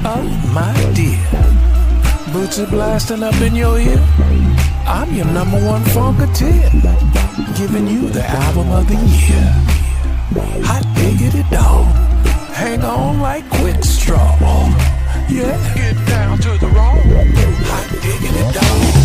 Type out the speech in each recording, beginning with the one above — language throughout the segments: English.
My dear, boots are blasting up in your ear. I'm your number one funketeer, giving you the album of the year. Hot diggity dog, hang on like quick straw. Yeah, get down to the raw. Hot diggity dog.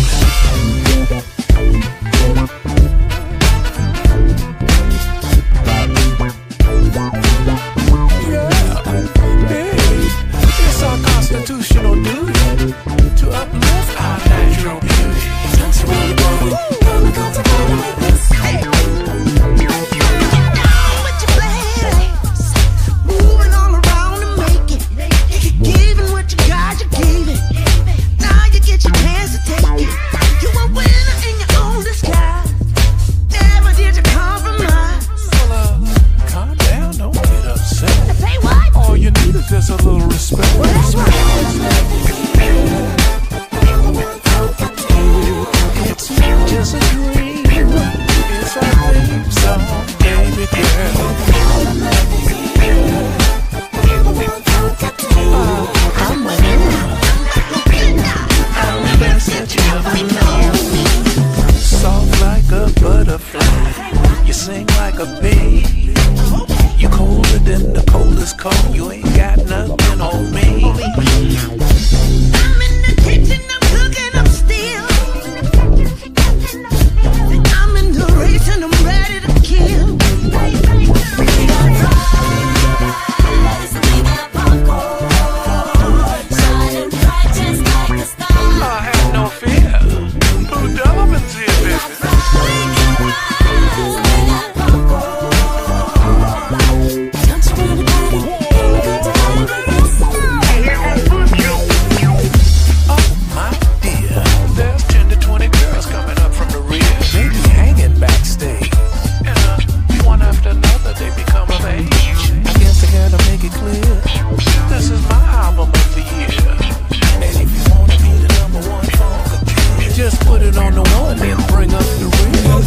It's our constitutional duty to uplift our natural beauty. Don't you really want it? Gonna go together with this. With your legs moving all around to make it. You're giving what you got, you gave it. Now you get your chance to take it. You a winner in your own disguise. Never did you compromise. Well, calm down, don't get upset. Say what? All you need is just a little respect. It's just a dream. It's our theme song, baby girl. I'm a winner. I'm the best that you ever known. Soft like a butterfly. You sing like a bee. You colder than the coldest cold. You ain't got nothing on me. I'm in the kitchen, I'm cooking up steel. I'm in the race and I'm ready to kill. We got fries, we got popcorn, shining bright just like the stars. I have no fear. Blue Dolphins here, baby. This is my album of the year. And if you want to be the number one funketeer, just put it on the one and bring up the real.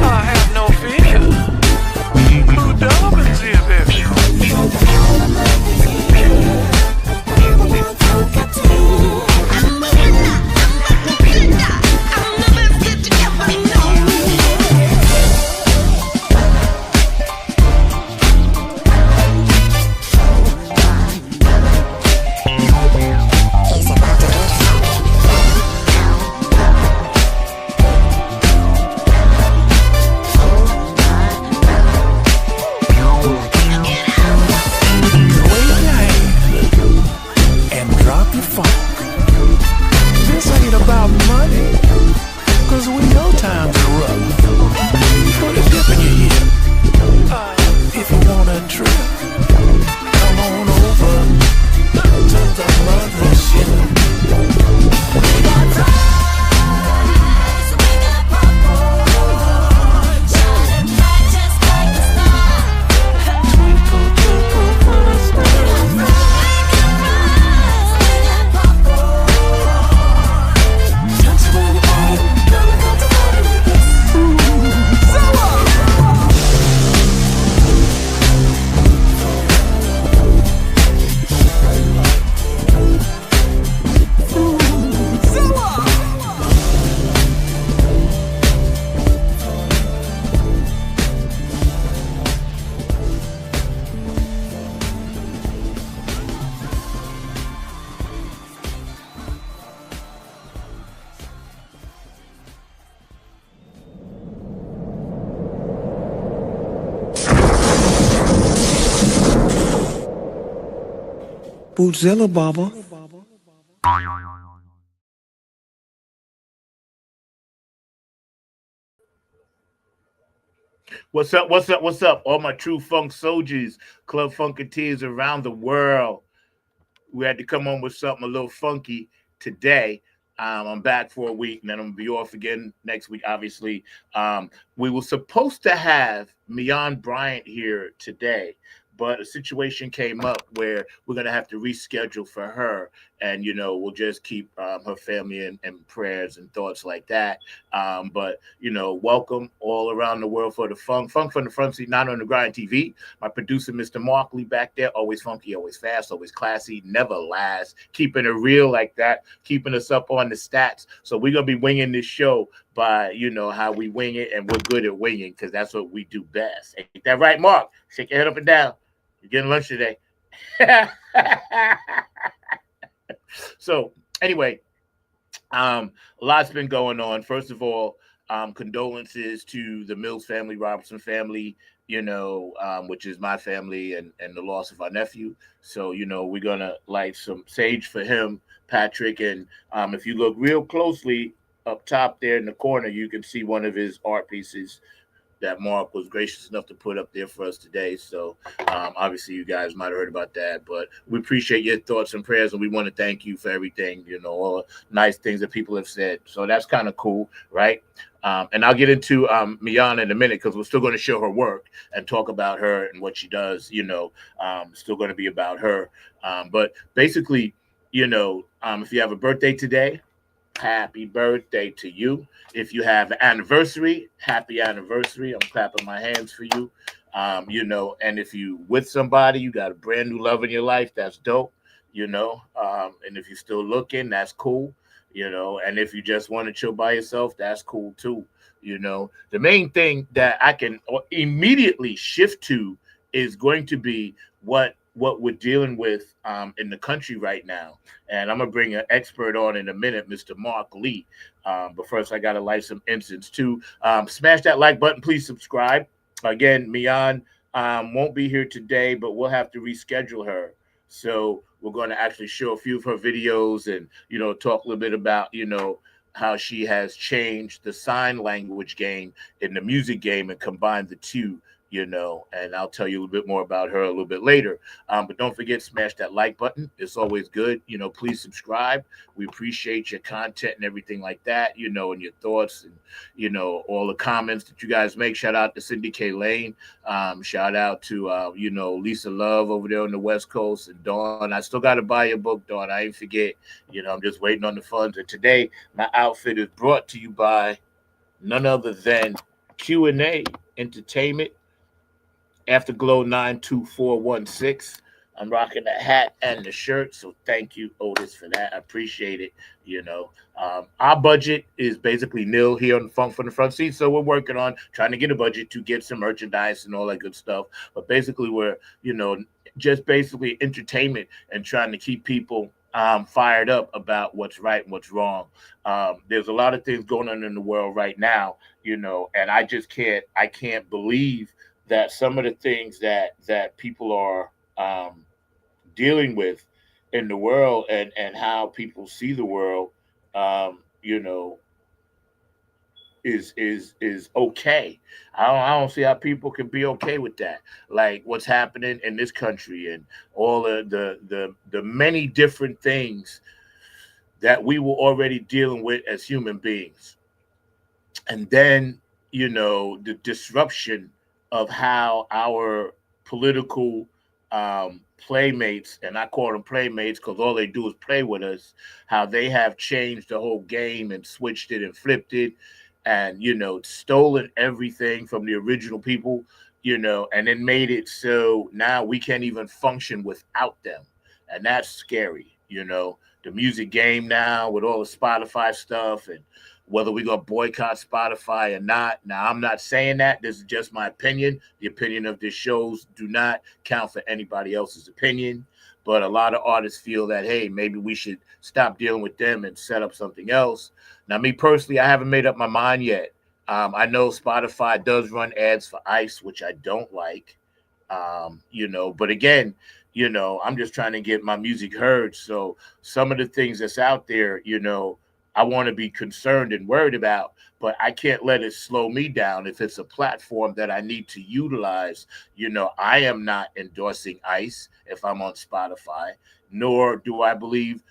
I have no fear. Blue Dolphins here, baby. Bootzilla, Baba. What's up? What's up? What's up? All my true funk soldiers, club funketeers around the world. We had to come on with something a little funky today. I'm back for a week, and then I'm going to be off again next week, obviously. We were supposed to have Miyan Bryant here today, but a situation came up where we're gonna have to reschedule for her, and we'll just keep her family in prayers and thoughts like that. But welcome all around the world for the funk from the front seat, not on the grind TV. My producer, Mr. Markley, back there, always funky, always fast, always classy, never last, keeping it real like that, keeping us up on the stats. So we're gonna be winging this show by how we wing it, and we're good at winging because that's what we do best. Ain't that right, Mark? Shake your head up and down. You're getting lunch today. So anyway, a lot's been going on. First of all, condolences to the Mills family, Robertson family, which is my family, and the loss of our nephew. So, we're going to light some sage for him, Patrick. And if you look real closely up top there in the corner, you can see one of his art pieces that Mark was gracious enough to put up there for us today. So obviously you guys might have heard about that, but we appreciate your thoughts and prayers, and we want to thank you for everything, all the nice things that people have said. So that's kind of cool, right? And I'll get into Miyan in a minute because we're still going to show her work and talk about her and what she does, still going to be about her. But basically, if you have a birthday today, happy birthday to you. If you have an anniversary, happy anniversary. I'm clapping my hands for you. And if you with somebody, you got a brand new love in your life, that's dope, and if you're still looking, that's cool, and if you just want to chill by yourself, that's cool too. The main thing that I can immediately shift to is going to be what we're dealing with in the country right now. And I'm going to bring an expert on in a minute, Mr. Mark Lee. But first, I got to light some incense too. Smash that like button. Please subscribe. Again, Miyan won't be here today, but we'll have to reschedule her. So we're going to actually show a few of her videos and, talk a little bit about, how she has changed the sign language game in the music game and combined the two. And I'll tell you a little bit more about her a little bit later. But don't forget, smash that like button. It's always good. Please subscribe. We appreciate your content and everything like that, and your thoughts and, all the comments that you guys make. Shout out to Cindy K. Lane. Shout out to, Lisa Love over there on the West Coast, and Dawn. I still got to buy your book, Dawn. I ain't forget. I'm just waiting on the funds. And today, my outfit is brought to you by none other than Q&A Entertainment. Afterglow 92416. I'm rocking the hat and the shirt, so thank you, Otis, for that. I appreciate it. Our budget is basically nil here on the Funk from the Front Seat, so we're working on trying to get a budget to get some merchandise and all that good stuff. But basically, we're just basically entertainment and trying to keep people fired up about what's right and what's wrong. There's a lot of things going on in the world right now, and I can't believe that some of the things that people are dealing with in the world and how people see the world, is okay. I don't see how people can be okay with that. Like what's happening in this country and all the many different things that we were already dealing with as human beings, and then the disruption of how our political playmates, and I call them playmates because all they do is play with us, how they have changed the whole game and switched it and flipped it and, stolen everything from the original people, and then made it so now we can't even function without them. And that's scary, the music game now with all the Spotify stuff and whether we're going to boycott Spotify or not. Now, I'm not saying that. This is just my opinion. The opinion of this shows do not count for anybody else's opinion. But a lot of artists feel that, hey, maybe we should stop dealing with them and set up something else. Now, me personally, I haven't made up my mind yet. I know Spotify does run ads for ICE, which I don't like, but again, I'm just trying to get my music heard. So some of the things that's out there, I want to be concerned and worried about, but I can't let it slow me down if it's a platform that I need to utilize. I am not endorsing ICE if I'm on Spotify, nor do I believe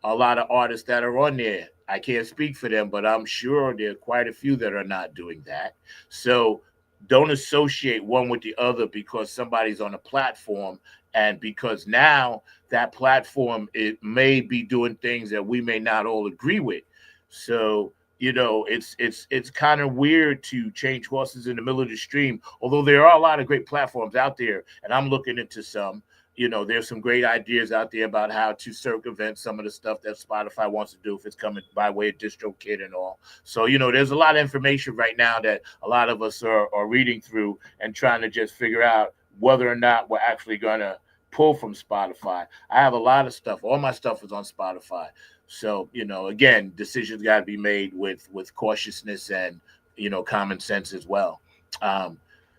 a lot of artists that are on there. I can't speak for them, but I'm sure there are quite a few that are not doing that. So don't associate one with the other because somebody's on a platform, and because now that platform, it may be doing things that we may not all agree with. So it's kind of weird to change horses in the middle of the stream, although there are a lot of great platforms out there, and I'm looking into some. There's some great ideas out there about how to circumvent some of the stuff that Spotify wants to do if it's coming by way of DistroKid and all. So, there's a lot of information right now that a lot of us are reading through and trying to just figure out whether or not we're actually going to pull from Spotify. I have a lot of stuff. All my stuff is on Spotify. So, again, decisions got to be made with cautiousness and, common sense as well.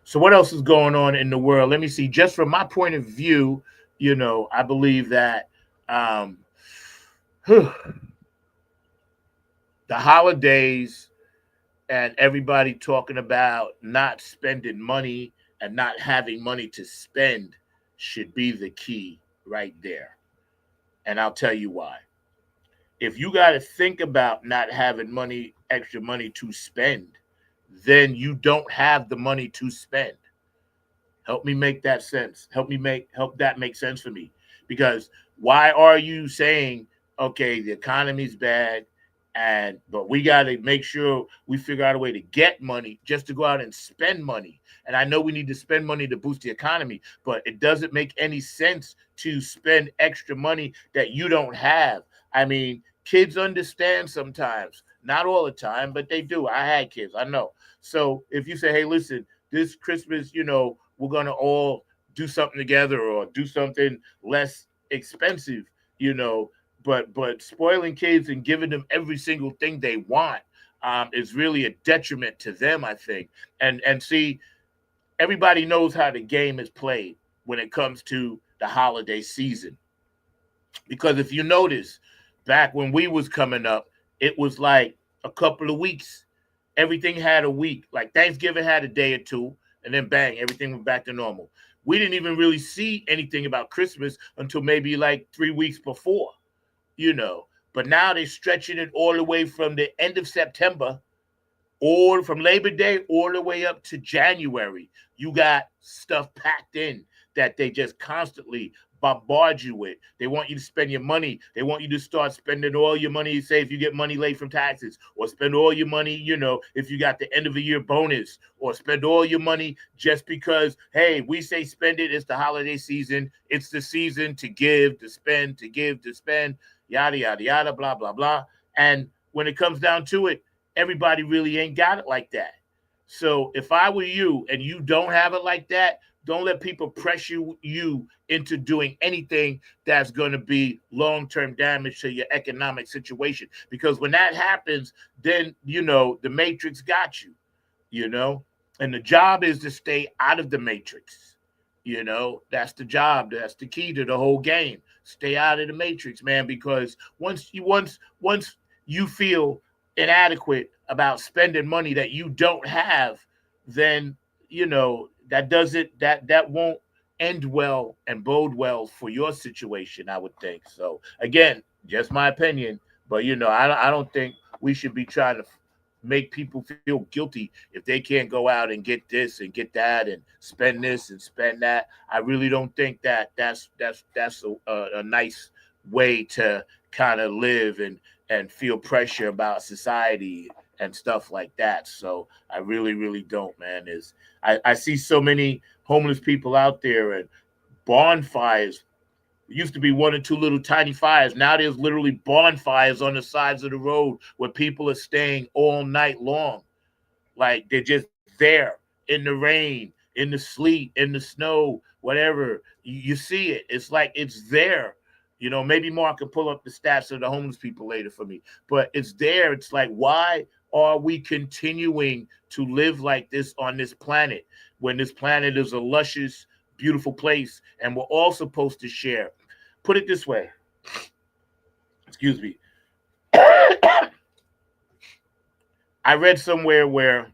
So what else is going on in the world? Let me see. Just from my point of view, I believe that the holidays and everybody talking about not spending money and not having money to spend should be the key right there. And I'll tell you why. If you got to think about not having extra money to spend, then you don't have the money to spend. Help me make that sense. Help that make sense for me. Because why are you saying, okay, the economy's bad, but we got to make sure we figure out a way to get money just to go out and spend money. And I know we need to spend money to boost the economy, but it doesn't make any sense to spend extra money that you don't have. I mean, kids understand sometimes, not all the time, but they do. I had kids, I know. So if you say, hey, listen, this Christmas, we're going to all do something together or do something less expensive, but spoiling kids and giving them every single thing they want is really a detriment to them, I think. And see, everybody knows how the game is played when it comes to the holiday season. Because if you notice, back when we was coming up, it was like a couple of weeks. Everything had a week. Like Thanksgiving had a day or two, and then bang, everything went back to normal. We didn't even really see anything about Christmas until maybe like 3 weeks before, But now they're stretching it all the way from the end of September, or from Labor Day all the way up to January. You got stuff packed in that they just constantly bombard you with. They want you to spend your money. They want you to start spending all your money, say if you get money late from taxes, or spend all your money, if you got the end of the year bonus, or spend all your money just because, hey, we say spend it. It's the holiday season. It's the season to give, to spend, to give, to spend, yada, yada, yada, blah, blah, blah. And when it comes down to it, everybody really ain't got it like that. So if I were you and you don't have it like that, don't let people pressure you into doing anything that's going to be long-term damage to your economic situation. Because when that happens, then, the matrix got you, and the job is to stay out of the matrix. That's the job. That's the key to the whole game. Stay out of the matrix, man, because once you feel inadequate about spending money that you don't have, then, that won't end well and bode well for your situation, I would think. So again, just my opinion, but I don't think we should be trying to make people feel guilty if they can't go out and get this and get that and spend this and spend that. I really don't think that that's a nice way to kind of live and feel pressure about society and stuff like that. So I really, really don't, man. I see so many homeless people out there, and bonfires. It used to be one or two little tiny fires. Now there's literally bonfires on the sides of the road where people are staying all night long. Like they're just there in the rain, in the sleet, in the snow, whatever. You see it. It's like it's there. Maybe Mark can pull up the stats of the homeless people later for me. But it's there. It's like, why are we continuing to live like this on this planet when this planet is a luscious, beautiful place and we're all supposed to share? Put it this way. Excuse me. I read somewhere where,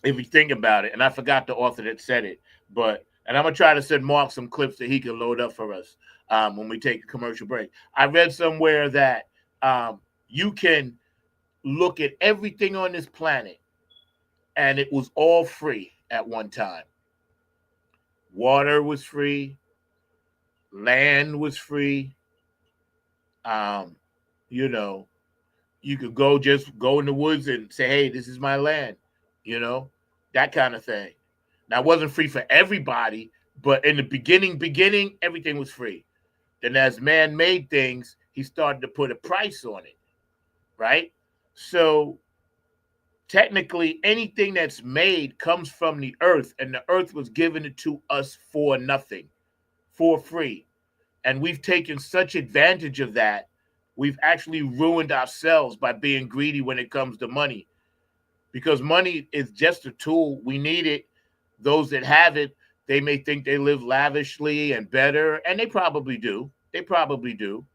if you think about it, and I forgot the author that said it, and I'm going to try to send Mark some clips that he can load up for us when we take a commercial break. I read somewhere that you can look at everything on this planet and it was all free at one time. Water was free, land was free. Um, you know, you could just go in the woods and say, "Hey, this is my land," you know, that kind of thing. Now, it wasn't free for everybody, but in the beginning, everything was free. Then, as man made things, he started to put a price on it, right? So, technically, anything that's made comes from the earth, and the earth was given to us for nothing, for free. And we've taken such advantage of that. We've actually ruined ourselves by being greedy when it comes to money, because money is just a tool. We need it. Those that have it, they may think they live lavishly and better, and they probably do. They probably do.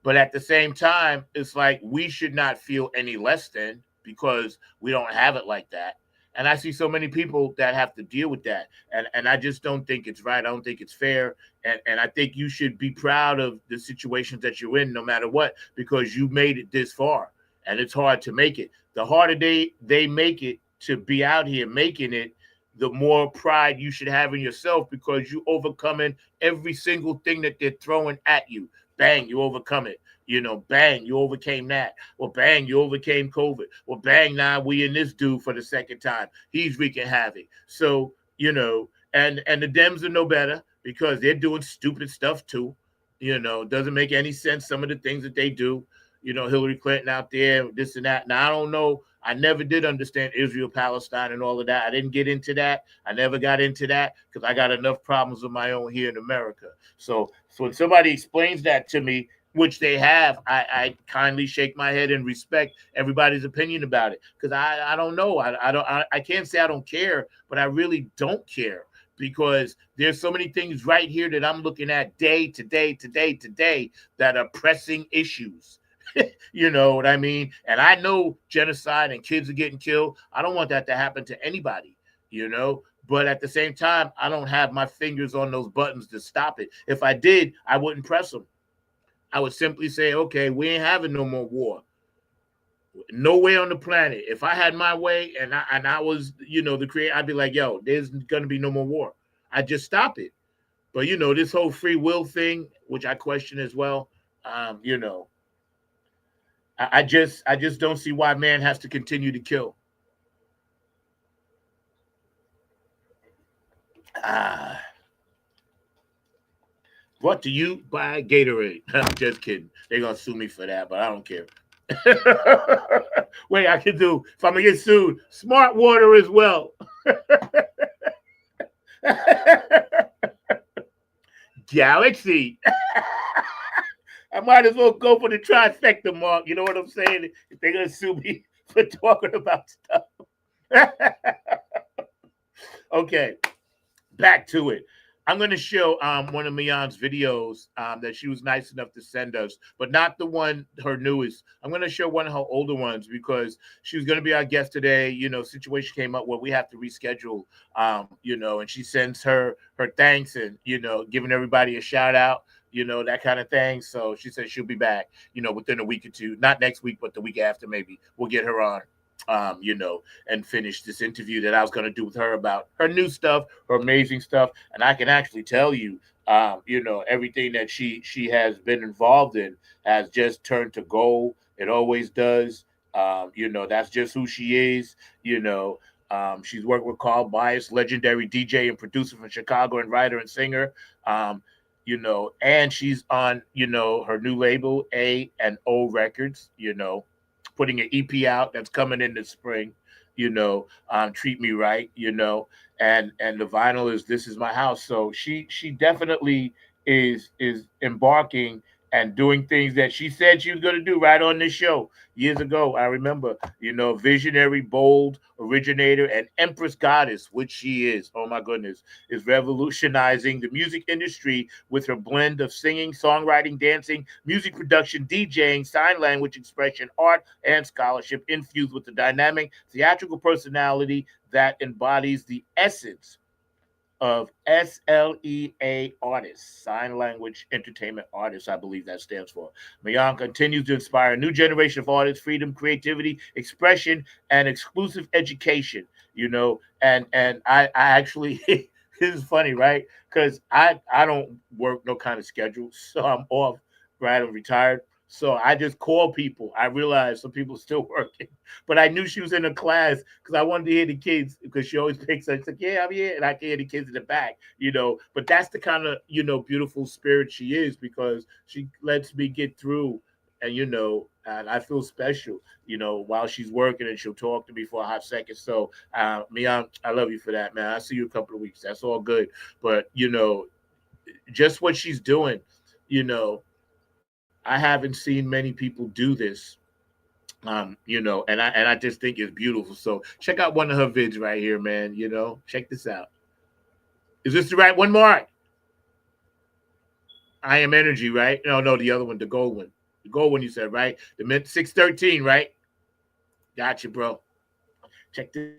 But at the same time, it's like we should not feel any less than because we don't have it like that. And I see so many people that have to deal with that. And I just don't think it's right. I don't think it's fair. And I think you should be proud of the situations that you're in, no matter what, because you made it this far. And it's hard to make it. The harder they make it to be out here making it, the more pride you should have in yourself, because you overcoming every single thing that they're throwing at you. Bang, you overcome it. Bang, you overcame that. Well, bang, you overcame COVID. Well, bang, now we in this dude for the second time. He's wreaking havoc. So, and the Dems are no better because they're doing stupid stuff too. Doesn't make any sense, some of the things that they do. Hillary Clinton out there, this and that. Now, I don't know. I never did understand Israel, Palestine, and all of that. I didn't get into that. I never got into that because I got enough problems of my own here in America. So when somebody explains that to me, which they have, I kindly shake my head and respect everybody's opinion about it, because I don't know. I can't say I don't care, but I really don't care, because there's so many things right here that I'm looking at day to day that are pressing issues. You know what I mean? And I know genocide and kids are getting killed. I don't want that to happen to anybody, but at the same time, I don't have my fingers on those buttons to stop it. If I did, I wouldn't press them. I would simply say, okay, we ain't having no more war. No way on the planet. If I had my way and I was, the creator, I'd be like, yo, there's gonna be no more war. I just stop it. But this whole free will thing, which I question as well, I just don't see why man has to continue to kill. Brought to you by Gatorade. I'm just kidding. They're gonna sue me for that, but I don't care. Wait, I can do, if I'm gonna get sued, smart water as well. Galaxy. I might as well go for the trifecta, Mark. You know what I'm saying? If they're gonna sue me for talking about stuff. Okay, back to it. I'm going to show one of Miyan's videos that she was nice enough to send us, but not the one, her newest. I'm going to show one of her older ones because she was going to be our guest today. Situation came up where we have to reschedule, and she sends her thanks and, giving everybody a shout out, that kind of thing. So she said she'll be back, within a week or two, not next week, but the week after, maybe we'll get her on. And finish this interview that I was going to do with her about her new stuff, her amazing stuff. And I can actually tell you, everything that she has been involved in has just turned to gold. It always does. That's just who she is. She's worked with Carl Bias, legendary DJ and producer from Chicago, and writer and singer. And she's on, her new label, A&O Records, putting an EP out that's coming in the spring, Treat Me Right, and the vinyl is This Is My House. So she definitely is embarking and doing things that she said she was going to do right on this show years ago. I remember, visionary, bold, originator, and Empress Goddess, which she is, oh my goodness, is revolutionizing the music industry with her blend of singing, songwriting, dancing, music production, DJing, sign language expression, art, and scholarship, infused with the dynamic theatrical personality that embodies the essence of SLEA Artists, Sign Language Entertainment Artists, I believe that stands for. Miyan continues to inspire a new generation of artists, freedom, creativity, expression, and exclusive education. And I actually this is funny, right? Because I don't work no kind of schedule, so I'm off, right? I'm retired. So I just call people. I realized some people still working, but I knew she was in a class because I wanted to hear the kids because she always picks up. It's like, yeah, I'm here, and I can hear the kids in the back. But that's the kind of beautiful spirit she is because she lets me get through, and I feel special. While she's working, and she'll talk to me for a hot second. So, Miyan, I love you for that, man. I'll see you in a couple of weeks. That's all good. But just what she's doing, I haven't seen many people do this. And I just think it's beautiful. So check out one of her vids right here, man. Check this out. Is this the right one, Mark? I Am Energy, right? No, the other one, the gold one. The gold one you said, right? The Mint 613, right? Gotcha, bro. Check this.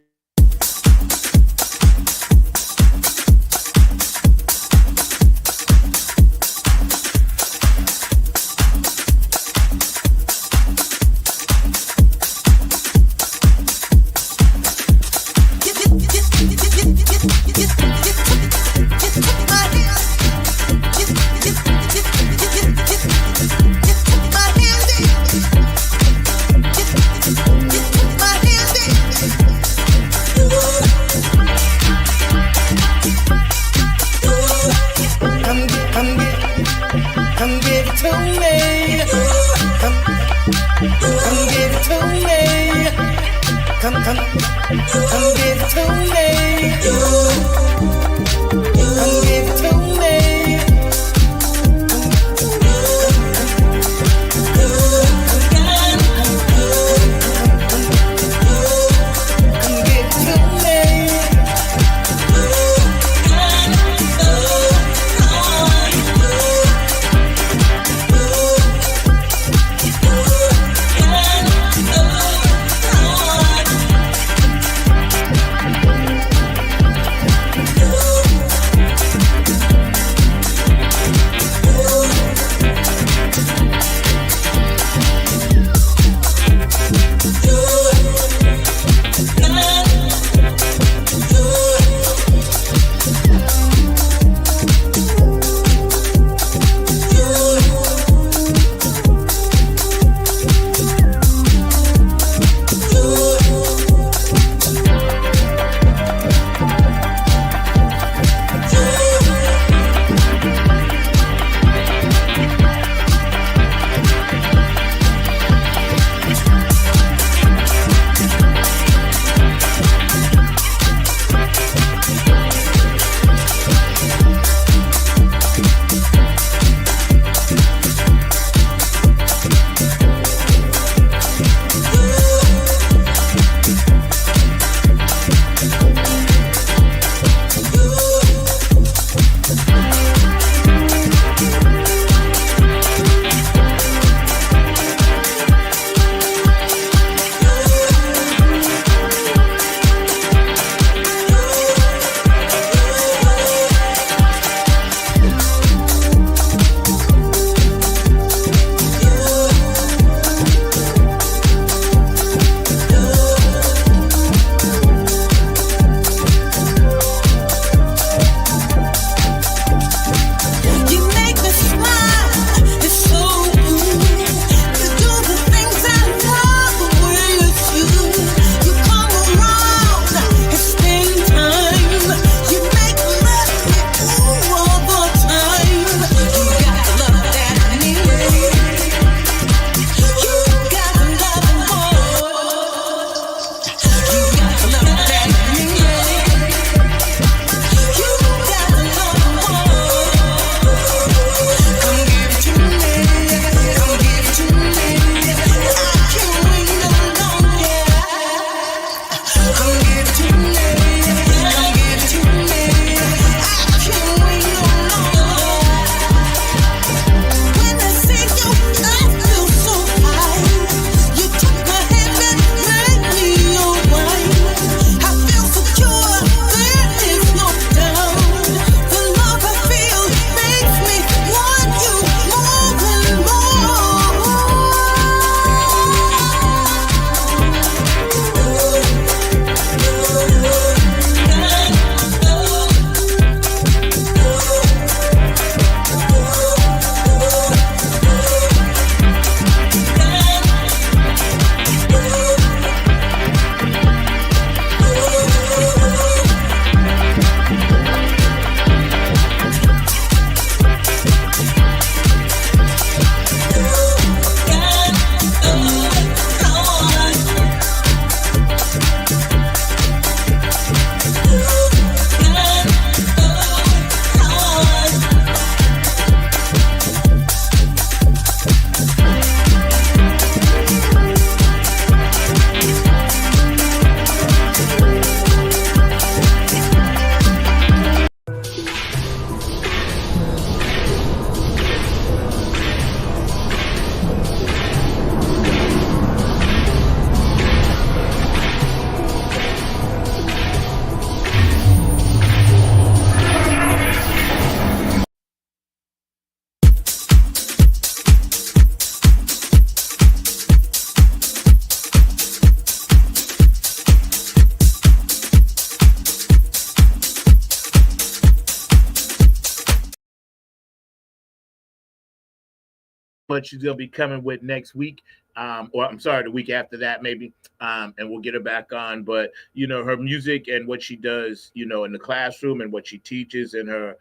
what she's gonna be coming with next week. Or I'm sorry, the week after that, maybe. And we'll get her back on. But her music and what she does, in the classroom and what she teaches, and her,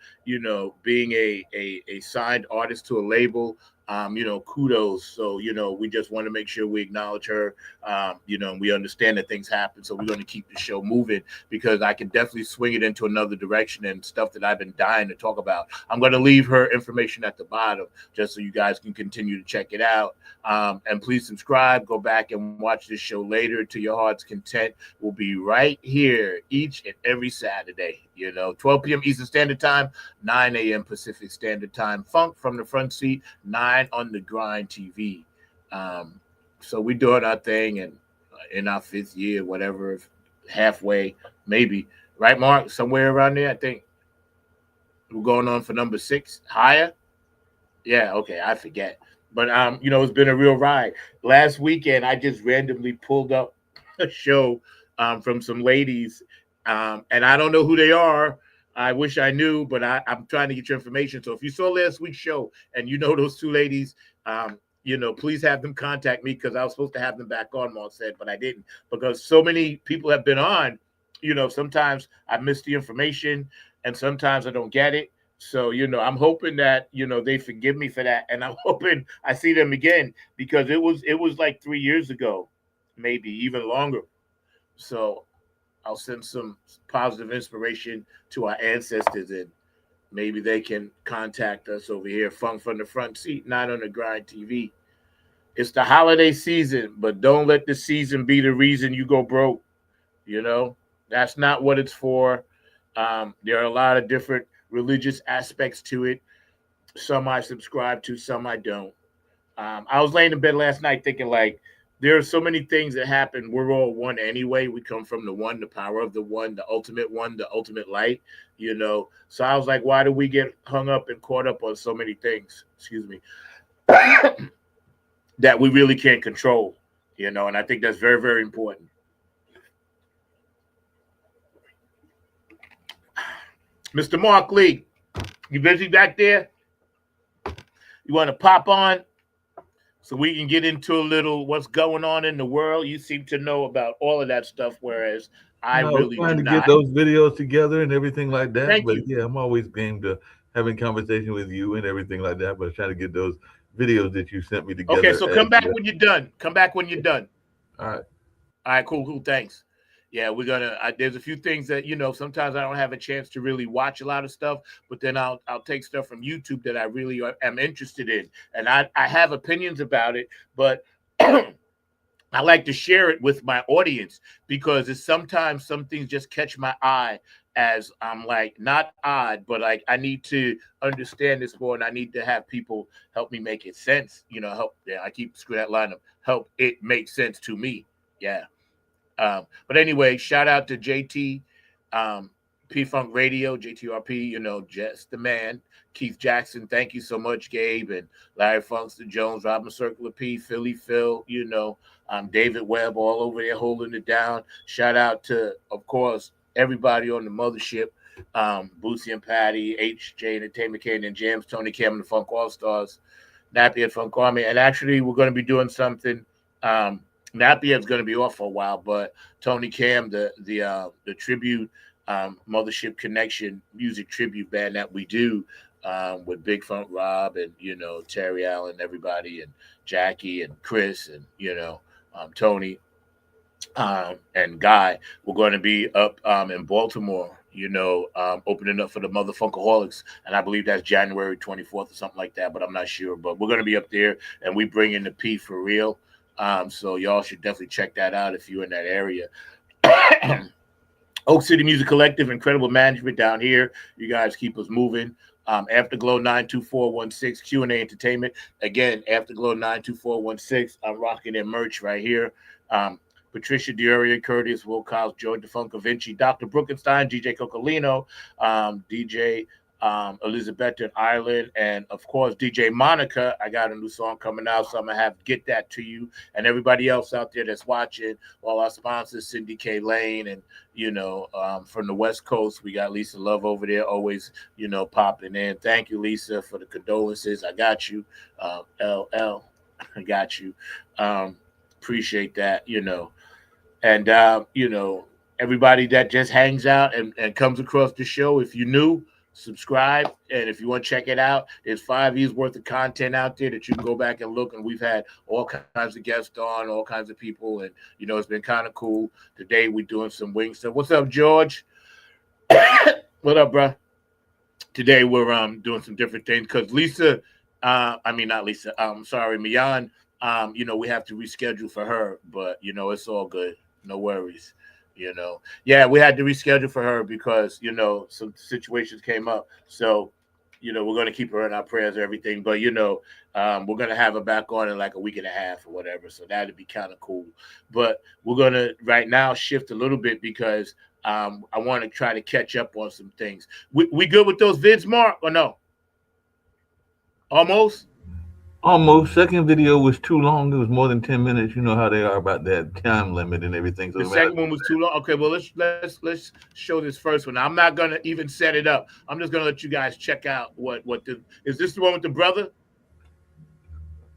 being a signed artist to a label, kudos. So, we just want to make sure we acknowledge her, and we understand that things happen. So we're going to keep the show moving, because I can definitely swing it into another direction and stuff that I've been dying to talk about. I'm going to leave her information at the bottom just so you guys can continue to check it out. And please subscribe, go back and watch this show later to your heart's content. We'll be right here each and every Saturday, 12 p.m. Eastern Standard Time, 9 a.m. Pacific Standard Time. Funk from the front seat, 9 on the Grind TV. So we're doing our thing, and in our 5th year, whatever, halfway, maybe. Right, Mark? Somewhere around there, I think. We're going on for number 6. Higher? Yeah, okay, I forget. But, it's been a real ride. Last weekend, I just randomly pulled up a show from some ladies, and I don't know who they are. I wish I knew, but I'm trying to get your information. So if you saw last week's show and you know those 2 ladies, please have them contact me, because I was supposed to have them back on, Mark said, but I didn't, because so many people have been on. Sometimes I miss the information and sometimes I don't get it. So, I'm hoping that, they forgive me for that. And I'm hoping I see them again, because it was like 3 years ago, maybe even longer. So I'll send some positive inspiration to our ancestors, and maybe they can contact us over here. Funk from the front seat, 9 on the Grind TV. It's the holiday season, but don't let the season be the reason you go broke. That's not what it's for. There are a lot of different religious aspects to it. Some I subscribe to, some I don't. I was laying in bed last night thinking, like, there are so many things that happen. We're all one anyway. We come from the one, the power of the one, the ultimate light, So I was like, why do we get hung up and caught up on so many things, excuse me, that we really can't control, And I think that's very, very important. Mr. Mark Lee, you busy back there? You want to pop on so we can get into a little what's going on in the world? You seem to know about all of that stuff, whereas I really trying do to not. get those videos together and everything like that. Thank But you. yeah, I'm always game to having conversation with you and everything like that. But trying to get those videos that you sent me Okay, together so as come back well. when you're done. Come back when you're done. All right. All right, cool, thanks. Yeah, we're gonna. There's a few things that sometimes I don't have a chance to really watch a lot of stuff, but then I'll take stuff from YouTube that I really am interested in, and I have opinions about it, but I like to share it with my audience, because it's sometimes some things just catch my eye, as I'm like, not odd, but like I need to understand this more, and I need to have people help me make it sense. Help. Yeah, I keep screwing that line up. Help it make sense to me. Yeah. But anyway, shout out to JT, P Funk Radio, JTRP, just the man. Keith Jackson, thank you so much, Gabe, and Larry Funkster Jones, Robin Circular P, Philly Phil, David Webb, all over there holding it down. Shout out to, of course, everybody on the mothership, Boosie and Patty, HJ Entertainment, Kane and James, Tony Cam and the Funk All Stars, Nappy and Funk Army, and actually we're going to be doing something. Nappy's going to be off for a while, but Tony Cam, the tribute, Mothership Connection music tribute band that we do, with Big Funk Rob and Terry Allen, everybody, and Jackie and Chris and Tony, and Guy. We're going to be up in Baltimore, opening up for the Motherfunkaholics, and I believe that's January 24th or something like that, but I'm not sure. But we're going to be up there, and we bring in the P for real. So y'all should definitely check that out if you're in that area. Oak City Music Collective, incredible management down here. You guys keep us moving. Afterglow 92416, Q&A Entertainment. Again, Afterglow 92416. I'm rocking their merch right here. Patricia Dioria, Curtis Wilcox, George DeFunco Vinci, Dr. Brookenstein, DJ Cocolino, DJ Elizabeth in Ireland, and of course DJ Monica. I got a new song coming out, so I'm gonna have to get that to you and everybody else out there that's watching. All our sponsors, Cindy K. Lane, and from the West Coast, we got Lisa Love over there, always popping in. Thank you, Lisa, for the condolences. I got you, LL. I got you. Appreciate that. And everybody that just hangs out and comes across the show, if you're new, subscribe, and if you want to check it out, there's 5 years worth of content out there that you can go back and look. And we've had all kinds of guests on, all kinds of people, and it's been kind of cool. Today we're doing some wing stuff. What's up, George? What up, bro? Today we're doing some different things because Lisa, I mean not Lisa, sorry, Miyan, we have to reschedule for her, but it's all good, no worries. Yeah, we had to reschedule for her because some situations came up, so we're going to keep her in our prayers and everything, but we're going to have her back on in like a week and a half or whatever, so that'd be kind of cool. But we're going to right now shift a little bit because I want to try to catch up on some things. We good with those vids, Mark, or no? Almost. Second video was too long. It was more than 10 minutes. You know how they are about that time limit and everything. So the second one was too long. Okay, well let's show this first one. I'm not gonna even set it up. I'm just gonna let you guys check out what is this the one with the brother?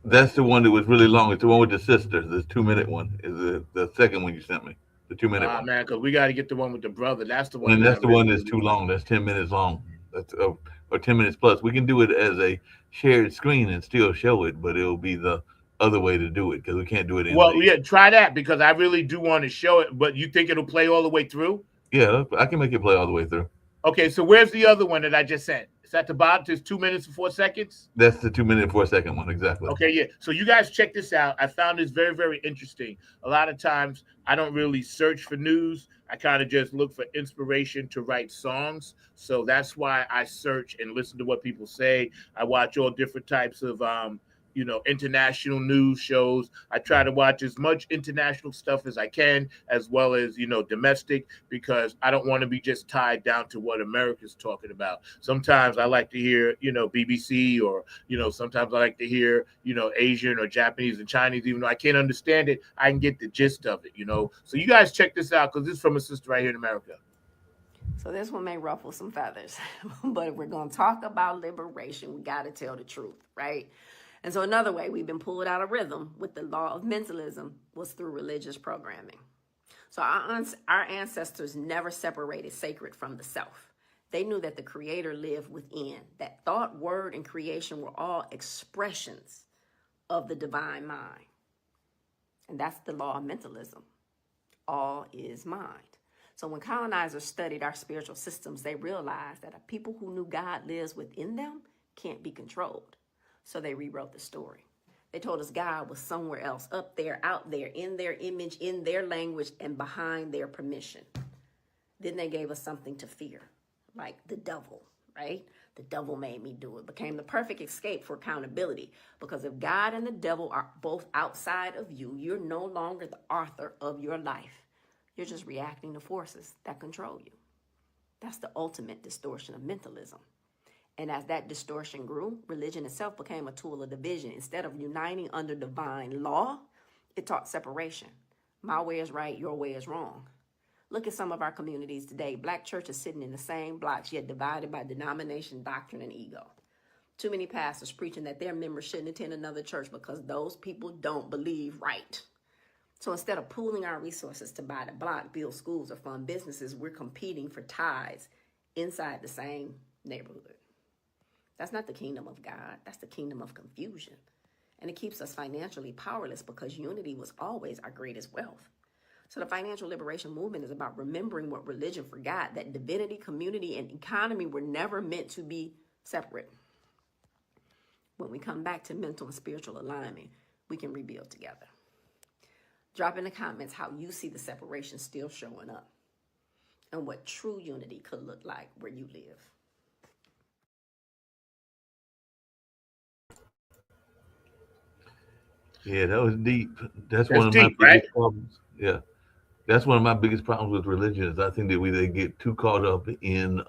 That's the one that was really long. It's the one with the sisters. The 2-minute one is the second one you sent me. The 2-minute one. Man, because we got to get the one with the brother. That's the one. And that's the one that's too long. That's 10 minutes long. That's or 10 minutes plus. We can do it as a shared screen and still show it, but it'll be the other way to do it because we can't do it. Yeah, try that because I really do want to show it. But you think it'll play all the way through? Yeah, I can make it play all the way through. Okay, so where's the other one that I just sent? Is that the bottom? It's 2 minutes and 4 seconds? That's the 2 minute and 4 second one, exactly. Okay, yeah. So you guys check this out. I found this very, very interesting. A lot of times I don't really search for news. I kind of just look for inspiration to write songs. So that's why I search and listen to what people say. I watch all different types of international news shows. I try to watch as much international stuff as I can, as well as, domestic, because I don't want to be just tied down to what America's talking about. Sometimes I like to hear, BBC or, sometimes I like to hear, Asian or Japanese and Chinese, even though I can't understand it, I can get the gist of it, So you guys check this out because this is from a sister right here in America. So this one may ruffle some feathers, but if we're going to talk about liberation, we got to tell the truth, right? And so another way we've been pulled out of rhythm with the law of mentalism was through religious programming. So our ancestors never separated sacred from the self. They knew that the creator lived within, that thought, word, and creation were all expressions of the divine mind. And that's the law of mentalism. All is mind. So when colonizers studied our spiritual systems, they realized that a people who knew God lives within them can't be controlled. So they rewrote the story. They told us God was somewhere else, up there, out there, in their image, in their language, and behind their permission. Then they gave us something to fear, like the devil, right? The devil made me do it. Became the perfect escape for accountability. Because if God and the devil are both outside of you, you're no longer the author of your life. You're just reacting to forces that control you. That's the ultimate distortion of mentalism. And as that distortion grew, religion itself became a tool of division. Instead of uniting under divine law, it taught separation. My way is right, your way is wrong. Look at some of our communities today. Black churches sitting in the same blocks, yet divided by denomination, doctrine, and ego. Too many pastors preaching that their members shouldn't attend another church because those people don't believe right. So instead of pooling our resources to buy the block, build schools, or fund businesses, we're competing for tithes inside the same neighborhood. That's not the kingdom of God. That's the kingdom of confusion. And it keeps us financially powerless because unity was always our greatest wealth. So the financial liberation movement is about remembering what religion forgot, that divinity, community, and economy were never meant to be separate. When we come back to mental and spiritual alignment, we can rebuild together. Drop in the comments how you see the separation still showing up and what true unity could look like where you live. Yeah, that was deep. That's one of my biggest problems. Yeah, that's one of my biggest problems with religion is I think that they get too caught up in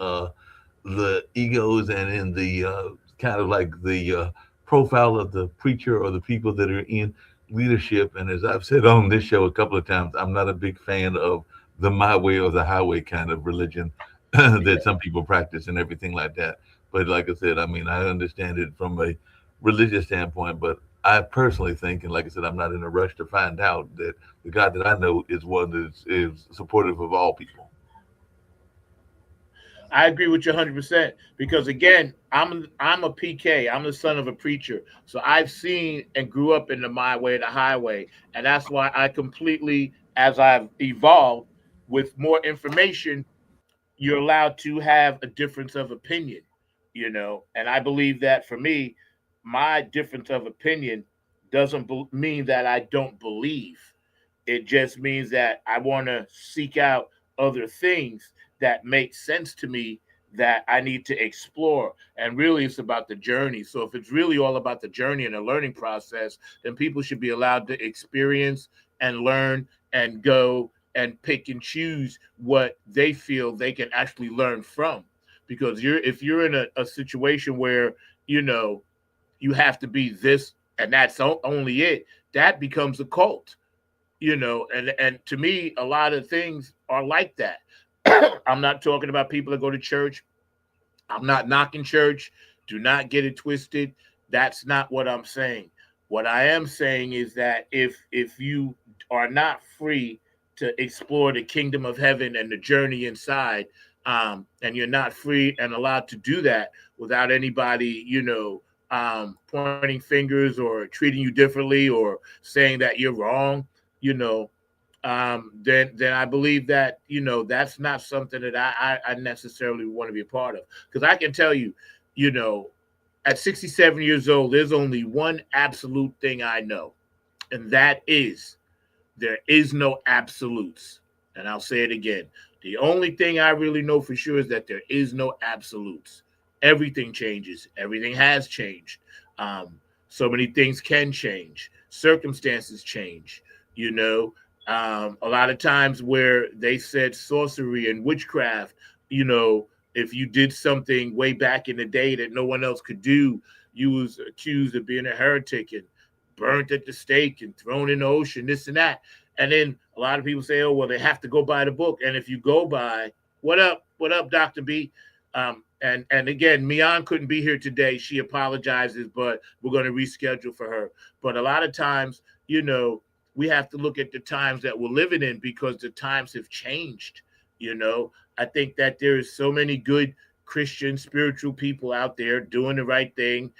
the egos and in the kind of like the profile of the preacher or the people that are in leadership. And as I've said on this show a couple of times, I'm not a big fan of the my way or the highway kind of religion that some people practice and everything like that. But like I said, I mean, I understand it from a religious standpoint, but I personally think, and like I said, I'm not in a rush to find out that the God that I know is one that is supportive of all people. I agree with you 100% because again, I'm a PK. I'm the son of a preacher, so I've seen and grew up in the my way, the highway, and that's why I completely, as I've evolved with more information, you're allowed to have a difference of opinion, and I believe that for me, my difference of opinion doesn't mean that I don't believe. It just means that I want to seek out other things that make sense to me that I need to explore. And really, it's about the journey. So, if it's really all about the journey and the learning process, then people should be allowed to experience and learn and go and pick and choose what they feel they can actually learn from. Because if you're in a situation where, you know, you have to be this and that's only it, that becomes a cult, and to me a lot of things are like that. I'm not talking about people that go to church. I'm not knocking church. Do not get it twisted. That's not what I'm saying. What I am saying is that if you are not free to explore the kingdom of heaven and the journey inside, and you're not free and allowed to do that without anybody, pointing fingers or treating you differently or saying that you're wrong, you know, then I believe that that's not something that I necessarily want to be a part of. Because I can tell you, you know, at 67 years old, there's only one absolute thing I know, and that is there is no absolutes. And I'll say it again. The only thing I really know for sure is that there is no absolutes. Everything changes. Everything has changed. So many things can change. Circumstances change. You know, a lot of times where they said sorcery and witchcraft, if you did something way back in the day that no one else could do, you was accused of being a heretic and burnt at the stake and thrown in the ocean, this and that. And then a lot of people say, oh, well, they have to go by the book. And if you go by, what up, Dr. B? And again, Miyan couldn't be here today. She apologizes, but we're going to reschedule for her. But a lot of times, we have to look at the times that we're living in because the times have changed. I think that there is so many good Christian spiritual people out there doing the right thing,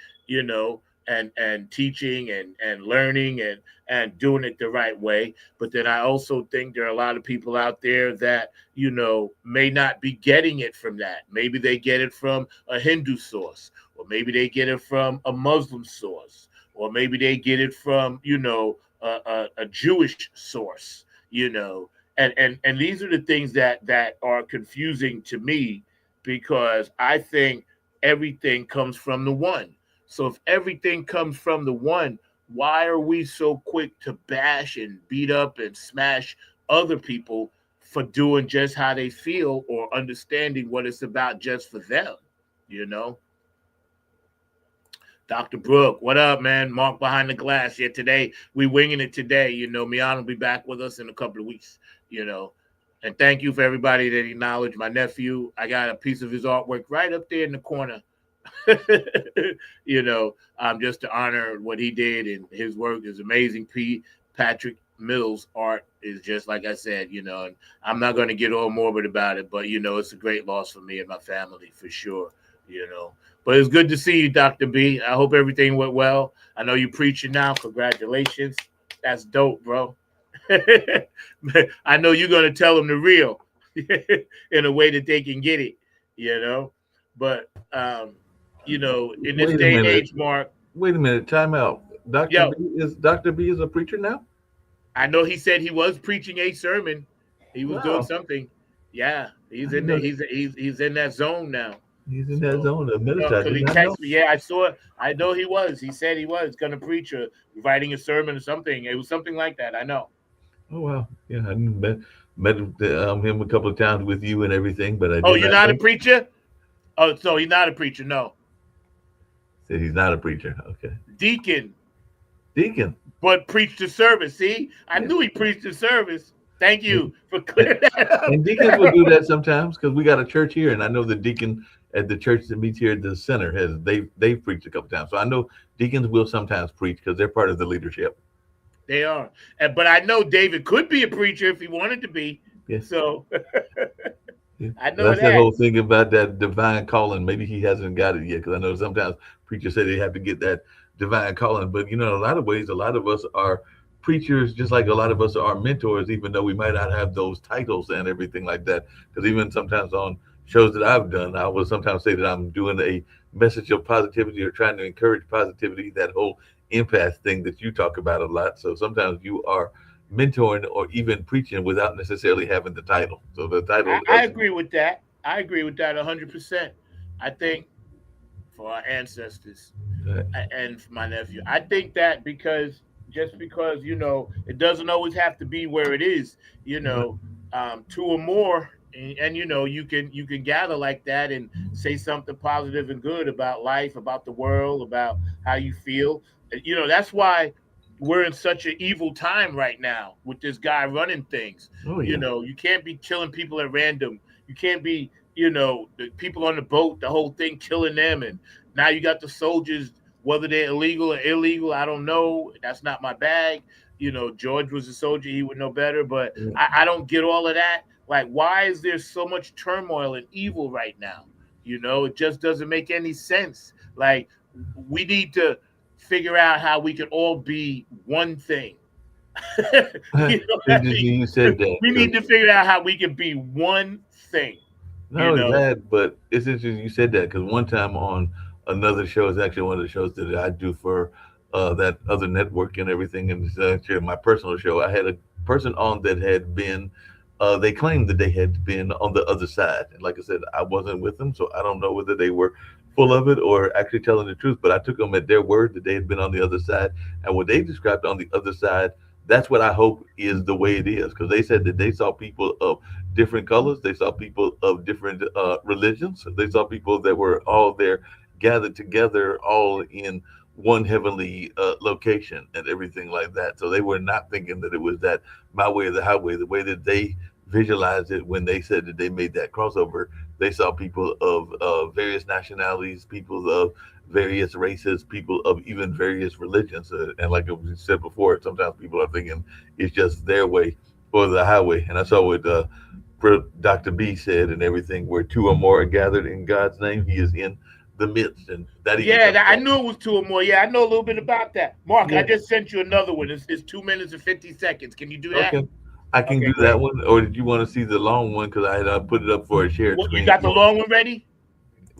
and teaching and learning and doing it the right way. But then I also think there are a lot of people out there that, may not be getting it from that. Maybe they get it from a Hindu source, or maybe they get it from a Muslim source, or maybe they get it from, a Jewish source, and these are the things that are confusing to me because I think everything comes from the one. So if everything comes from the one, why are we so quick to bash and beat up and smash other people for doing just how they feel or understanding what it's about just for them? You know? Dr. Brooke, what up, man? Mark behind the glass. Yeah, today we winging it today. Mian will be back with us in a couple of weeks, And thank you for everybody that acknowledged my nephew. I got a piece of his artwork right up there in the corner. Just to honor what he did, and his work is amazing. Patrick Mills' art is just like I said, and I'm not going to get all morbid about it, but it's a great loss for me and my family for sure, But it's good to see you, Dr. B. I hope everything went well. I know you're preaching now. Congratulations. That's dope, bro. I know you're going to tell them the real in a way that they can get it, But in this day and age, Mark. Wait a minute, time out. Dr. B is a preacher now? I know he said he was preaching a sermon. He was doing Wow. something. Yeah, he's in that zone now. He's in that zone of ministry. Because he texted me. Yeah, I saw it. I know he was. He said he was going to preach or writing a sermon or something. It was something like that. I know. Oh wow, yeah, I met him a couple of times with you and everything, but I did Oh, you're not a preacher? Oh, so he's not a preacher, no. Said he's not a preacher. Okay. Deacon, Deacon. but preached the service. See, I Yeah. knew he preached the service. Thank you for clearing that up. And deacons will do that sometimes because we got a church here, and I know the deacon at the church that meets here at the center they've preached a couple times. So I know deacons will sometimes preach because they're part of the leadership. They are, but I know David could be a preacher if he wanted to be. Yes. So Yeah. I know That's that. whole thing about that divine calling. Maybe he hasn't got it yet because I know sometimes preachers say they have to get that divine calling. But in a lot of ways, a lot of us are preachers, just like a lot of us are mentors, even though we might not have those titles and everything like that. Because even sometimes on shows that I've done, I will sometimes say that I'm doing a message of positivity or trying to encourage positivity, that whole empath thing that you talk about a lot. So sometimes you are mentoring or even preaching without necessarily having the title. So the title. I agree with that. I agree with that 100%. I think for our ancestors and for my nephew, I think that because it doesn't always have to be where it is. Two or more, and you can gather like that and say something positive and good about life, about the world, about how you feel. That's why we're in such an evil time right now with this guy running things. Oh, yeah. You can't be killing people at random. You can't be, the people on the boat, the whole thing, killing them. And now you got the soldiers, whether they're illegal or illegal, I don't know. That's not my bag. George was a soldier. He would know better. But Yeah. I don't get all of that. Like, why is there so much turmoil and evil right now? It just doesn't make any sense. Like, we need to figure out how we can all be one thing. You said that. We need to figure out how we can be one thing. Not only that, but it's interesting you said that because one time on another show, it's actually one of the shows that I do for that other network and everything, and it's actually my personal show. I had a person on that had been, they claimed that they had been on the other side. And like I said, I wasn't with them, so I don't know whether they were full of it or actually telling the truth, but I took them at their word that they had been on the other side. And what they described on the other side, that's what I hope is the way it is, because they said that they saw people of different colors, they saw people of different religions, they saw people that were all there gathered together, all in one heavenly location and everything like that. So they were not thinking that it was that my way or the highway. The way that they visualized it when they said that they made that crossover, they saw people of various nationalities, people of various races, people of even various religions. And like we said before, sometimes people are thinking it's just their way or the highway. And I saw what Dr. B said and everything, where two or more are gathered in God's name, he is in the midst. And that I knew it was two or more. Yeah, I know a little bit about that. Mark, Yeah. I just sent you another one. It's 2 minutes and 50 seconds. Can you do that? Okay. I can do that one, or did you want to see the long one? Because I had put it up for a shared screen. You got the long one ready?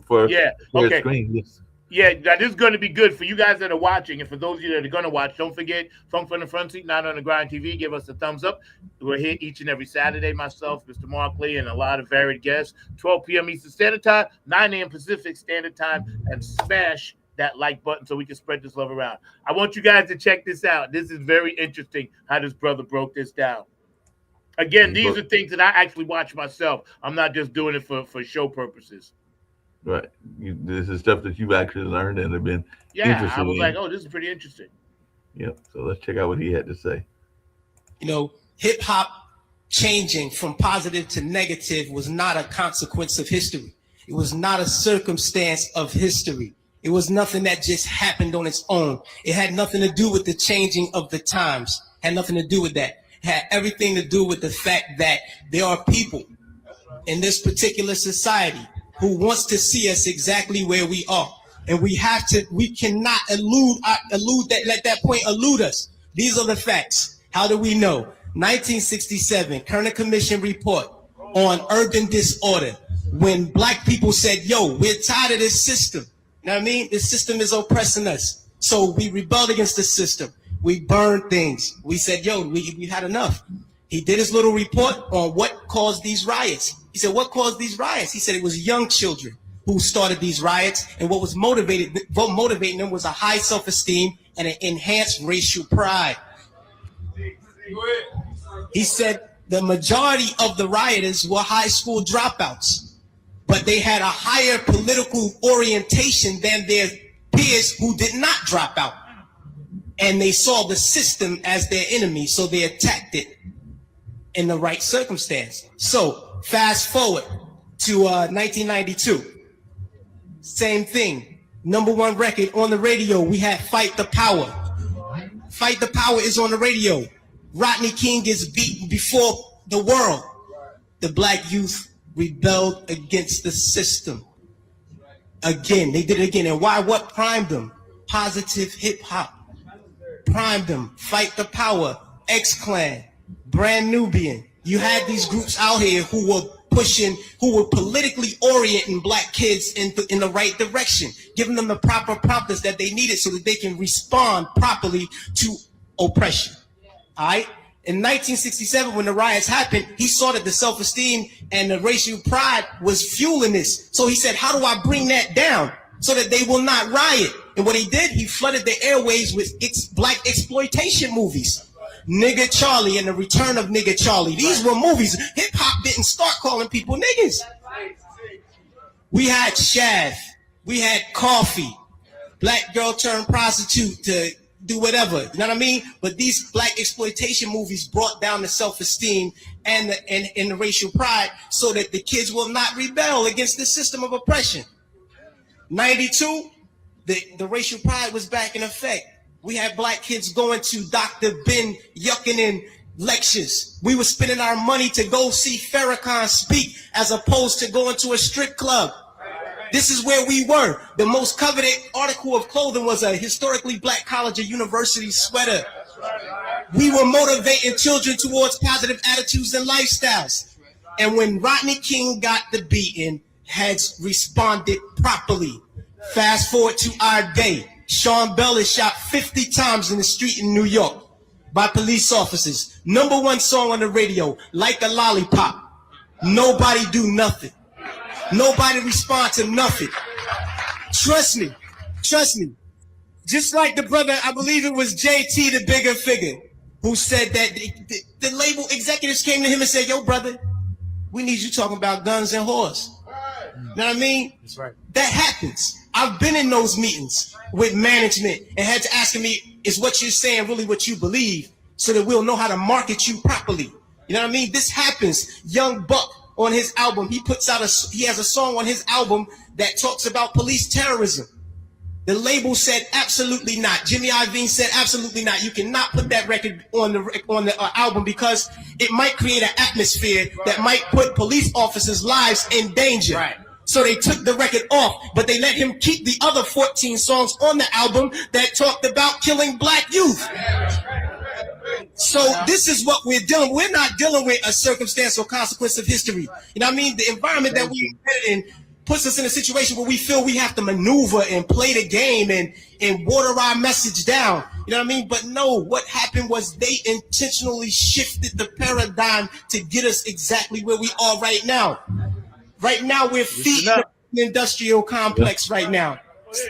For a Yeah. shared Okay. screen, yes. Yeah, this is going to be good for you guys that are watching. And for those of you that are going to watch, don't forget, Funk from the Front Seat, Not on the Grind TV. Give us a thumbs up. We're here each and every Saturday. Myself, Mr. Mark Lee, and a lot of varied guests. 12 p.m. Eastern Standard Time, 9 a.m. Pacific Standard Time. And smash that like button so we can spread this love around. I want you guys to check this out. This is very interesting how this brother broke this down. Again, these are things that I actually watch myself. I'm not just doing it for show purposes. Right. This is stuff that you've actually learned and have been interested I was in. Like, oh, this is pretty interesting. Yep. So let's check out what he had to say. Hip hop changing from positive to negative was not a consequence of history. It was not a circumstance of history. It was nothing that just happened on its own. It had nothing to do with the changing of the times. Had nothing to do with that. It had everything to do with the fact that there are people in this particular society who wants to see us exactly where we are. And we cannot let that point elude us. These are the facts. How do we know? 1967, Kerner Commission report on urban disorder. When black people said, yo, we're tired of this system. You know what I mean? This system is oppressing us. So we rebelled against the system. We burned things. We said, yo, we had enough. He did his little report on what caused these riots. He said, what caused these riots? He said it was young children who started these riots. And what was motivating them was a high self-esteem and an enhanced racial pride. He said the majority of the rioters were high school dropouts. but they had a higher political orientation than their peers who did not drop out. And they saw the system as their enemy, so they attacked it in the right circumstance. So fast forward to 1992. Same thing. #1 record on the radio, we had Fight the Power. Fight the Power is on the radio. Rodney King is beaten before the world. The black youth rebelled against the system. Again, they did it again. And why? What primed them? Positive hip hop. Primed them. Fight the Power, X-Clan, Brand Nubian. You had these groups out here who were pushing, who were politically orienting black kids in the right direction, giving them the proper prompters that they needed so that they can respond properly to oppression. All right? In 1967, when the riots happened, he saw that the self-esteem and the racial pride was fueling this. So he said, how do I bring that down so that they will not riot? And what he did, he flooded the airways with black exploitation movies. Nigga Charlie and the Return of Nigga Charlie. These were movies. Hip hop didn't start calling people niggas. We had Shaft. We had Coffee. Black girl turned prostitute to do whatever. You know what I mean? But these black exploitation movies brought down the self-esteem and the racial pride so that the kids will not rebel against the system of oppression. 92, the racial pride was back in effect. We had black kids going to Dr. Ben Yuckinen lectures. We were spending our money to go see Farrakhan speak as opposed to going to a strip club. This is where we were. The most coveted article of clothing was a historically black college or university sweater. We were motivating children towards positive attitudes and lifestyles. And when Rodney King got the beating, heads responded properly. Fast forward to our day. Sean Bell is shot 50 times in the street in New York by police officers. #1 song on the radio, Like a Lollipop. Nobody do nothing. Nobody respond to nothing. Trust me. Just like the brother, I believe it was JT, the bigger figure, who said that the label executives came to him and said, yo, brother, we need you talking about guns and whores. You know what I mean? That's right. That happens. I've been in those meetings with management and had to ask me, is what you're saying really what you believe, so that we'll know how to market you properly? You know what I mean? This happens. Young Buck on his album, he has a song on his album that talks about police terrorism. The label said absolutely not. Jimmy Iovine said absolutely not. You cannot put that record on the album because it might create an atmosphere that might put police officers' lives in danger. Right. So they took the record off, but they let him keep the other 14 songs on the album that talked about killing black youth. So this is what we're dealing with. We're not dealing with a circumstance or consequence of history. You know what I mean? The environment that we're in puts us in a situation where we feel we have to maneuver and play the game and water our message down. You know what I mean? But no, what happened was they intentionally shifted the paradigm to get us exactly where we are right now. Right now, we're feeding the industrial complex right now.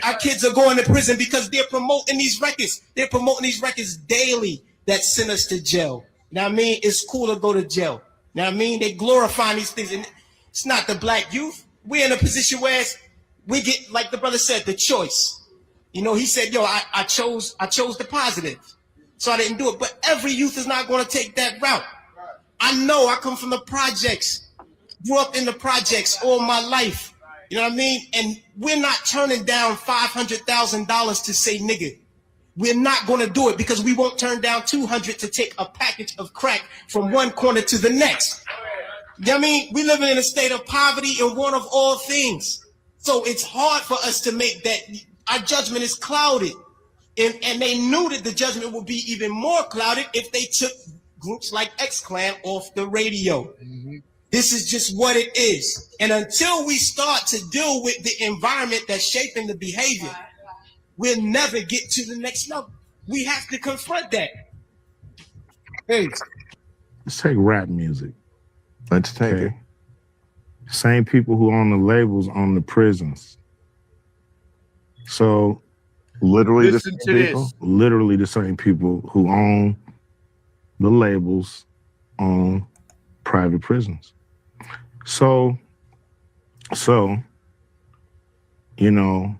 Our kids are going to prison because they're promoting these records. They're promoting these records daily that send us to jail. You know what I mean? It's cool to go to jail. You know what I mean? They glorify these things. And it's not the black youth. We're in a position where we get, like the brother said, the choice. You know, he said, yo, I chose the positive. So I didn't do it. But every youth is not going to take that route. I know I come from the projects. Grew up in the projects all my life. You know what I mean? And we're not turning down $500,000 to say nigga. We're not going to do it because we won't turn down $200 to take a package of crack from one corner to the next. You know what I mean? We're living in a state of poverty and want of all things. So it's hard for us to make that. Our judgment is clouded. And they knew that the judgment would be even more clouded if they took groups like X-Clan off the radio. Mm-hmm. This is just what it is. And until we start to deal with the environment that's shaping the behavior, we'll never get to the next level. We have to confront that. Hey, let's take rap music. Let's take it. Same people who own the labels own the prisons. So Literally Listen the to same people. this. literally the same people who own the labels own private prisons. So So, you know,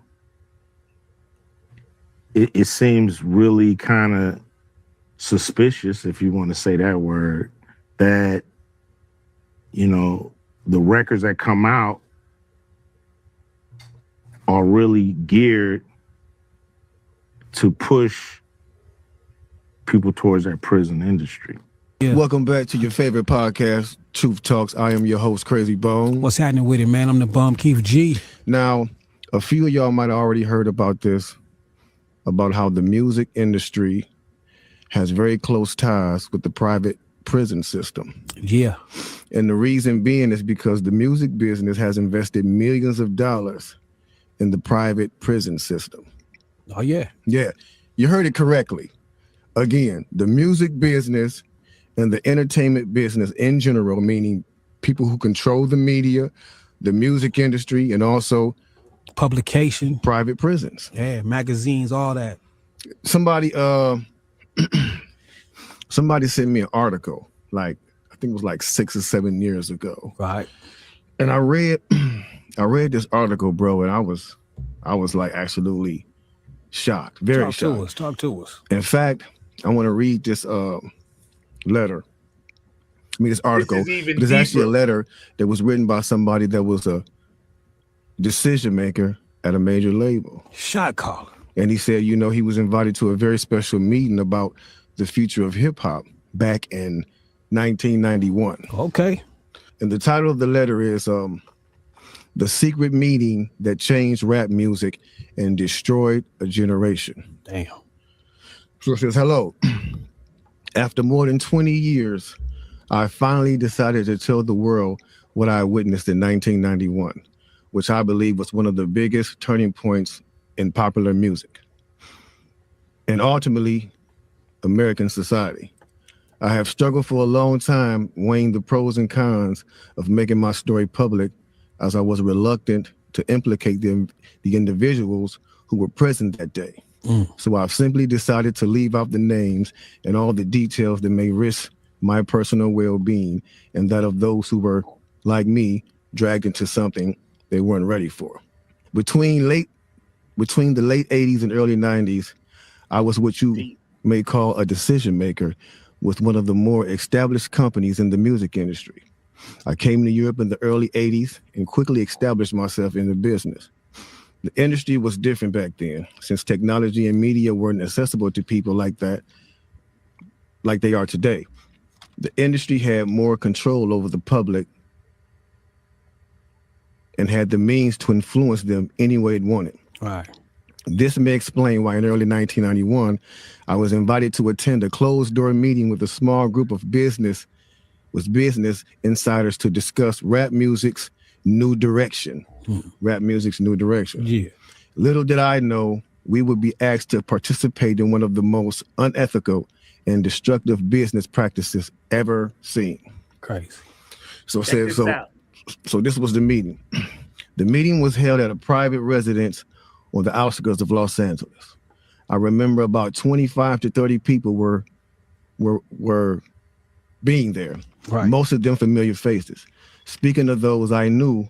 it seems really kind of suspicious, if you want to say that word, that, you know, the records that come out are really geared to push people towards that prison industry. Yeah. Welcome back to your favorite podcast, Truth Talks. I am your host, Crazy Bone. What's happening with it, man? I'm the bum Keith G. Now, a few of y'all might have already heard about this, about how the music industry has very close ties with the private prison system. Yeah. And the reason being is because the music business has invested millions of dollars in the private prison system. Oh, yeah. Yeah, you heard it correctly. Again, the music business and the entertainment business in general, meaning people who control the media, the music industry, and also publication, private prisons. Yeah, magazines, all that. Somebody sent me an article, like I think it was like 6 or 7 years ago. Right. And I read this article, bro, and I was like absolutely shocked, very shocked. Talk to us. In fact, I want to read this letter. I mean, this article. It's actually a letter that was written by somebody that was a decision maker at a major label. Shot caller. And he said, you know, he was invited to a very special meeting about the future of hip hop back in 1991. Okay. And the title of the letter is The Secret Meeting That Changed Rap Music and Destroyed a Generation. Damn. So it says, hello. After more than 20 years, I finally decided to tell the world what I witnessed in 1991, which I believe was one of the biggest turning points in popular music and ultimately American society. I have struggled for a long time weighing the pros and cons of making my story public, as I was reluctant to implicate the individuals who were present that day. So I've simply decided to leave out the names and all the details that may risk my personal well-being and that of those who were, like me, dragged into something they weren't ready for. Between the late 80s and early 90s, I was what you may call a decision maker with one of the more established companies in the music industry. I came to Europe in the early 80s and quickly established myself in the business. The industry was different back then, since technology and media weren't accessible to people like that, like they are today. The industry had more control over the public and had the means to influence them any way it wanted. Right. This may explain why in early 1991, I was invited to attend a closed-door meeting with a small group of business insiders to discuss rap music's new direction. Rap music's new direction. Yeah. Little did I know we would be asked to participate in one of the most unethical and destructive business practices ever seen. Crazy. So this was the meeting. The meeting was held at a private residence on the outskirts of Los Angeles. I remember about 25 to 30 people were being there. Right. Most of them familiar faces. Speaking of those I knew,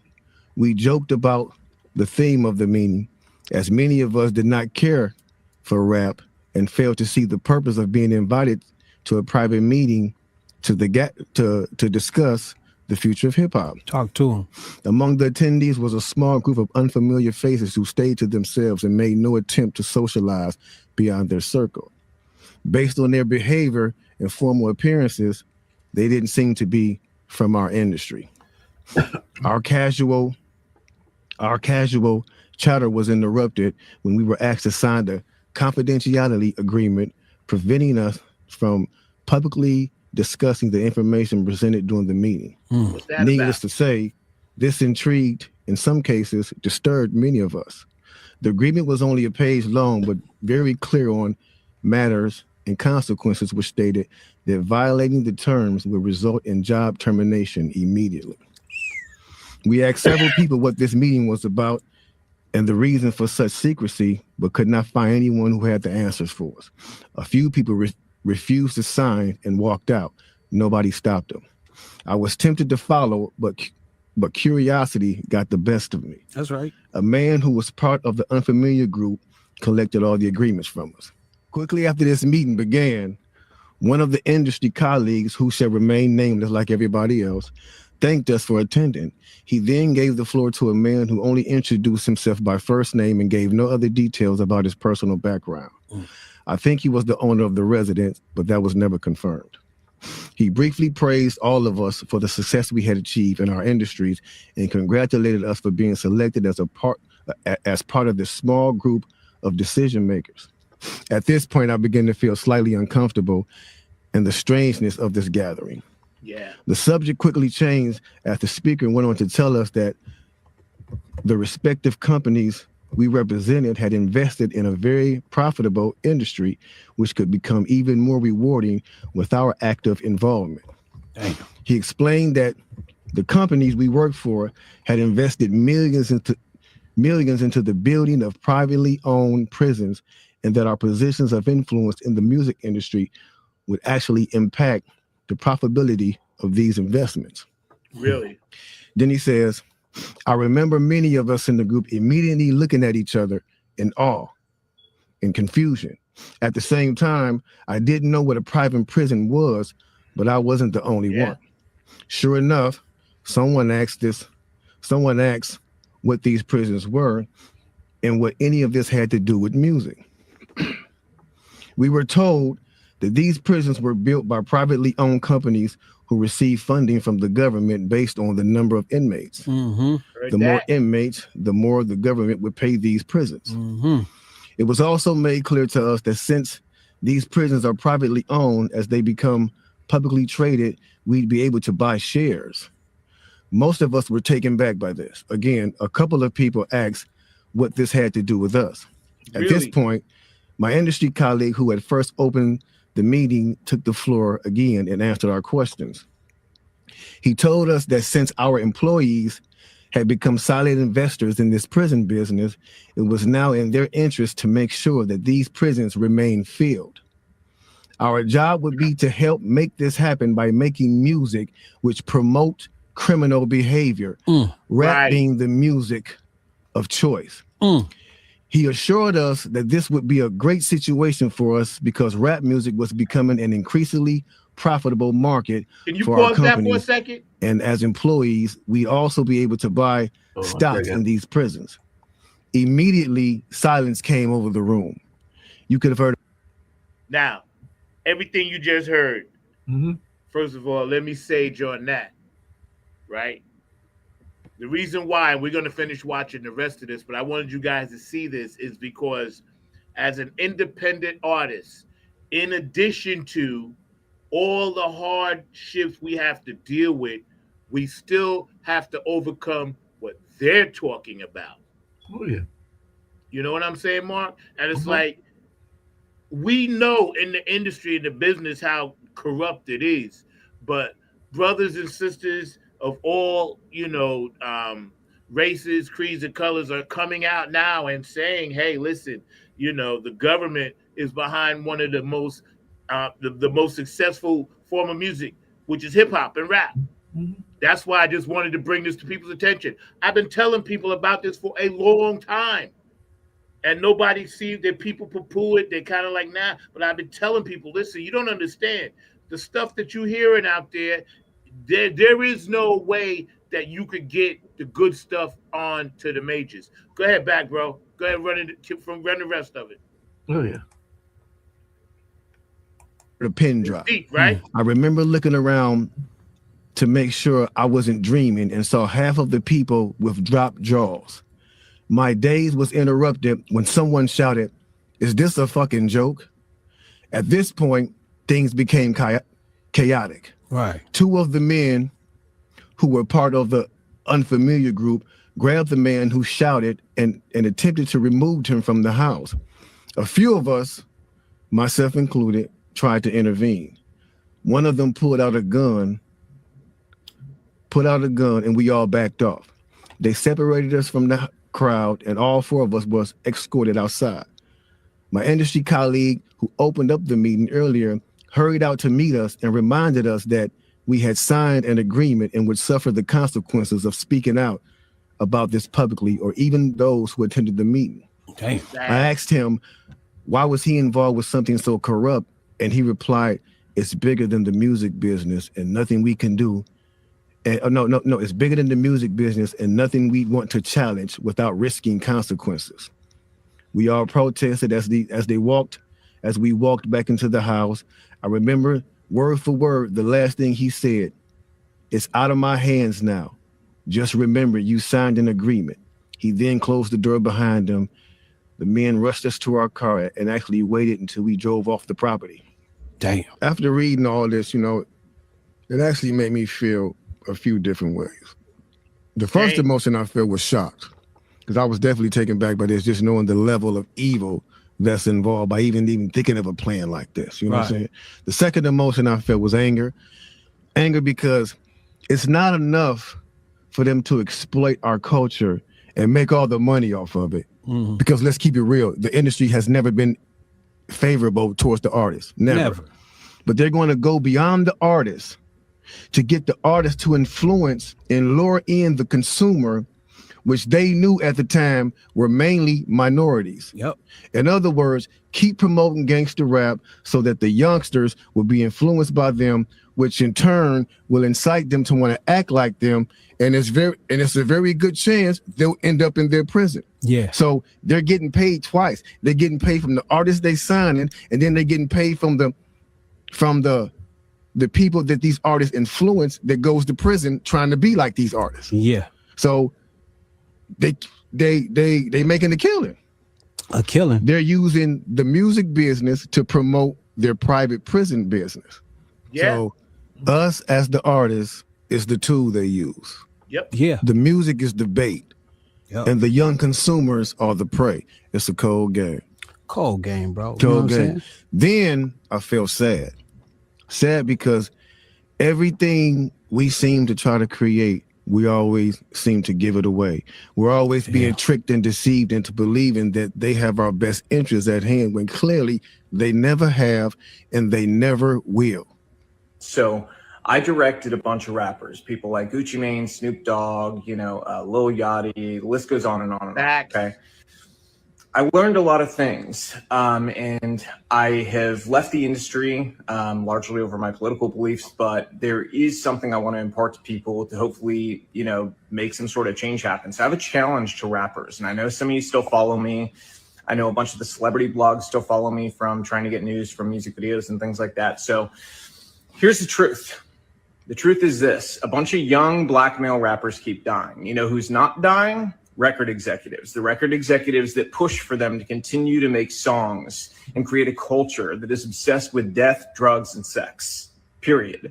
we joked about the theme of the meeting, as many of us did not care for rap and failed to see the purpose of being invited to a private meeting to discuss the future of hip hop. Talk to them. Among the attendees was a small group of unfamiliar faces who stayed to themselves and made no attempt to socialize beyond their circle. Based on their behavior and formal appearances, they didn't seem to be from our industry. Our casual chatter was interrupted when we were asked to sign the confidentiality agreement, preventing us from publicly discussing the information presented during the meeting. Needless to say, this intrigued, in some cases, disturbed many of us. The agreement was only a page long, but very clear on matters and consequences, which stated that violating the terms would result in job termination immediately. We asked several people what this meeting was about and the reason for such secrecy, but could not find anyone who had the answers for us. A few people refused to sign and walked out. Nobody stopped them. I was tempted to follow, but but curiosity got the best of me. That's right. A man who was part of the unfamiliar group collected all the agreements from us. Quickly after this meeting began, one of the industry colleagues, who shall remain nameless like everybody else, thanked us for attending. He then gave the floor to a man who only introduced himself by first name and gave no other details about his personal background. I think he was the owner of the residence, but that was never confirmed. He briefly praised all of us for the success we had achieved in our industries and congratulated us for being selected as part of this small group of decision makers. At this point, I began to feel slightly uncomfortable and the strangeness of this gathering. Yeah. The subject quickly changed as the speaker went on to tell us that the respective companies we represented had invested in a very profitable industry, which could become even more rewarding with our active involvement. Damn. He explained that the companies we worked for had invested millions into the building of privately owned prisons, and that our positions of influence in the music industry would actually impact the profitability of these investments. Really? Then he says, I remember many of us in the group immediately looking at each other in awe and confusion. At the same time, I didn't know what a private prison was, but I wasn't the only one. Sure enough, someone asked what these prisons were and what any of this had to do with music. We were told that these prisons were built by privately owned companies who received funding from the government based on the number of inmates. The more inmates, the more the government would pay these prisons. It was also made clear to us that since these prisons are privately owned, as they become publicly traded, we'd be able to buy shares. Most of us were taken back by this. Again, a couple of people asked what this had to do with us. At this point, my industry colleague who had first opened the meeting took the floor again and answered our questions. He told us that since our employees had become silent investors in this prison business, it was now in their interest to make sure that these prisons remain filled. Our job would be to help make this happen by making music which promote criminal behavior, rap being the music of choice. He assured us that this would be a great situation for us because rap music was becoming an increasingly profitable market for our company. Can you pause that for a second? And as employees, we'd also be able to buy stocks in these prisons. Immediately, silence came over the room. You could have heard. Now, everything you just heard, first of all, let me sage on that, right? The reason why we're going to finish watching the rest of this, but I wanted you guys to see this, is because as an independent artist, in addition to all the hardships we have to deal with, we still have to overcome what they're talking about. Oh, yeah. You know what I'm saying, Mark? And it's like, we know in the industry, in the business, how corrupt it is. But brothers and sisters of all, races, creeds, and colors are coming out now and saying, hey, listen, the government is behind one of the most successful form of music, which is hip hop and rap. That's why I just wanted to bring this to people's attention. I've been telling people about this for a long time, and nobody sees that. People poo-poo it. They're kind of like, nah, but I've been telling people, listen, you don't understand the stuff that you're hearing out there. There is no way that you could get the good stuff on to the majors. Go ahead, back, bro. Go ahead, run the rest of it. Oh, yeah. The pin drop. Deep, right? I remember looking around to make sure I wasn't dreaming and saw half of the people with dropped jaws. My daze was interrupted when someone shouted, "Is this a fucking joke?" At this point, things became chaotic. Right. Two of the men who were part of the unfamiliar group grabbed the man who shouted and attempted to remove him from the house. A few of us, myself included, tried to intervene. One of them pulled out a gun, and we all backed off. They separated us from the crowd, and all four of us was escorted outside. My industry colleague, who opened up the meeting earlier, hurried out to meet us and reminded us that we had signed an agreement and would suffer the consequences of speaking out about this publicly, or even those who attended the meeting. Damn. I asked him, why was he involved with something so corrupt? And he replied, it's bigger than the music business and nothing we can do. And no, it's bigger than the music business and nothing we want to challenge without risking consequences. We all protested as we walked back into the house. I remember word for word, the last thing he said, it's out of my hands now. Just remember, you signed an agreement. He then closed the door behind him. The men rushed us to our car and actually waited until we drove off the property. Damn. After reading all this, it actually made me feel a few different ways. The first emotion I felt was shocked, because I was definitely taken back by this, just knowing the level of evil that's involved by even thinking of a plan like this. You know what I'm saying? The second emotion I felt was anger. Anger because it's not enough for them to exploit our culture and make all the money off of it. Mm-hmm. Because let's keep it real, the industry has never been favorable towards the artist. Never. But they're going to go beyond the artist to get the artist to influence and lure in the consumer, which they knew at the time were mainly minorities. Yep. In other words, keep promoting gangster rap so that the youngsters will be influenced by them, which in turn will incite them to want to act like them. And it's a very good chance they'll end up in their prison. Yeah. So they're getting paid twice. They're getting paid from the artists they signing, and then they're getting paid from the people that these artists influence that goes to prison trying to be like these artists. Yeah. So they making a killing. A killing. They're using the music business to promote their private prison business. Yeah. So us as the artists is the tool they use. Yep. Yeah. The music is the bait. Yep. And the young consumers are the prey. It's a cold game. Cold game, bro. Cold game. Then I felt sad. Sad because everything we seem to try to create, we always seem to give it away. We're always being tricked and deceived into believing that they have our best interests at hand when clearly they never have and they never will. So I directed a bunch of rappers, people like Gucci Mane, Snoop Dogg, Lil Yachty, the list goes on and on and on. Okay. I learned a lot of things, and I have left the industry largely over my political beliefs, but there is something I want to impart to people to hopefully, make some sort of change happen. So I have a challenge to rappers, and I know some of you still follow me. I know a bunch of the celebrity blogs still follow me from trying to get news from music videos and things like that. So here's the truth. The truth is this: a bunch of young black male rappers keep dying. You know who's not dying? Record executives. The record executives that push for them to continue to make songs and create a culture that is obsessed with death, drugs, and sex, period.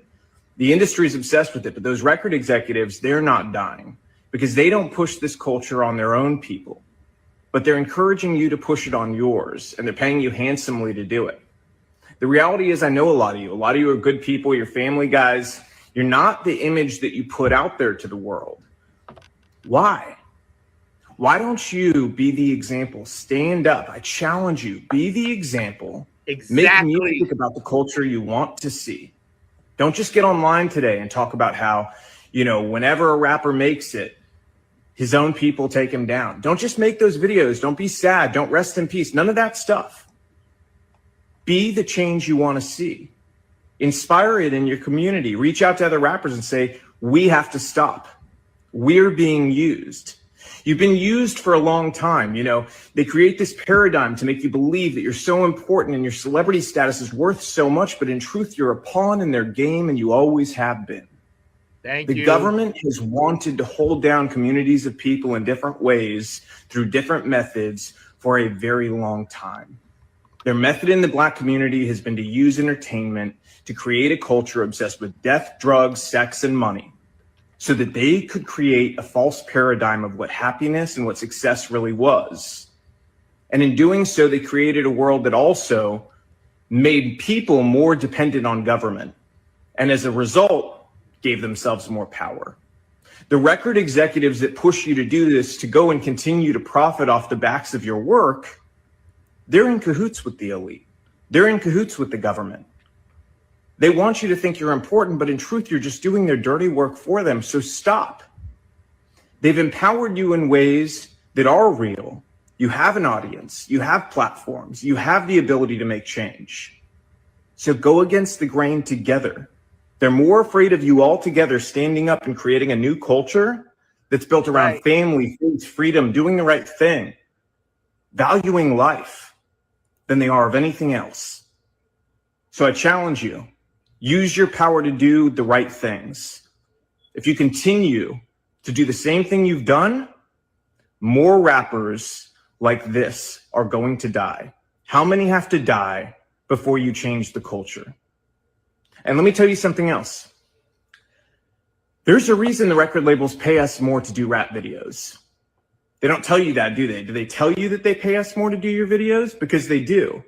The industry is obsessed with it, but those record executives, they're not dying because they don't push this culture on their own people, but they're encouraging you to push it on yours, and they're paying you handsomely to do it. The reality is, I know a lot of you are good people, you're family guys. You're not the image that you put out there to the world. Why? Why don't you be the example? Stand up. I challenge you. Be the example. Exactly. Make music about the culture you want to see. Don't just get online today and talk about how, whenever a rapper makes it, his own people take him down. Don't just make those videos. Don't be sad. Don't rest in peace. None of that stuff. Be the change you want to see. Inspire it in your community. Reach out to other rappers and say, we have to stop. We're being used. You've been used for a long time. They create this paradigm to make you believe that you're so important and your celebrity status is worth so much, but in truth, you're a pawn in their game and you always have been. The government has wanted to hold down communities of people in different ways through different methods for a very long time. Their method in the Black community has been to use entertainment to create a culture obsessed with death, drugs, sex, and money, so that they could create a false paradigm of what happiness and what success really was. And in doing so, they created a world that also made people more dependent on government, and as a result, gave themselves more power. The record executives that push you to do this, to go and continue to profit off the backs of your work, they're in cahoots with the elite. They're in cahoots with the government. They want you to think you're important, but in truth, you're just doing their dirty work for them. So stop. They've empowered you in ways that are real. You have an audience, you have platforms, you have the ability to make change. So go against the grain together. They're more afraid of you all together standing up and creating a new culture that's built around family, faith, freedom, doing the right thing, valuing life, than they are of anything else. So I challenge you, use your power to do the right things. If you continue to do the same thing you've done, more rappers like this are going to die. How many have to die before you change the culture? And let me tell you something else. There's a reason the record labels pay us more to do rap videos. They don't tell you that, do they? Do they tell you that they pay us more to do your videos? Because they do.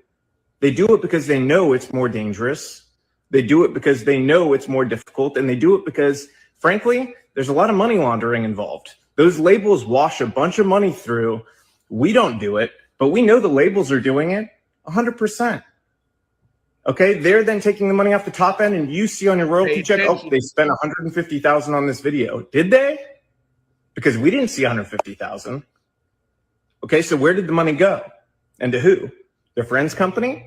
They do it because they know it's more dangerous. They do it because they know it's more difficult. And they do it because, frankly, there's a lot of money laundering involved. Those labels wash a bunch of money through. We don't do it, but we know the labels are doing it 100%. Okay, they're then taking the money off the top end, and you see on your royalty check, oh, they spent $150,000 on this video. Did they? Because we didn't see $150,000. Okay, so where did the money go? And to who? Their friend's company?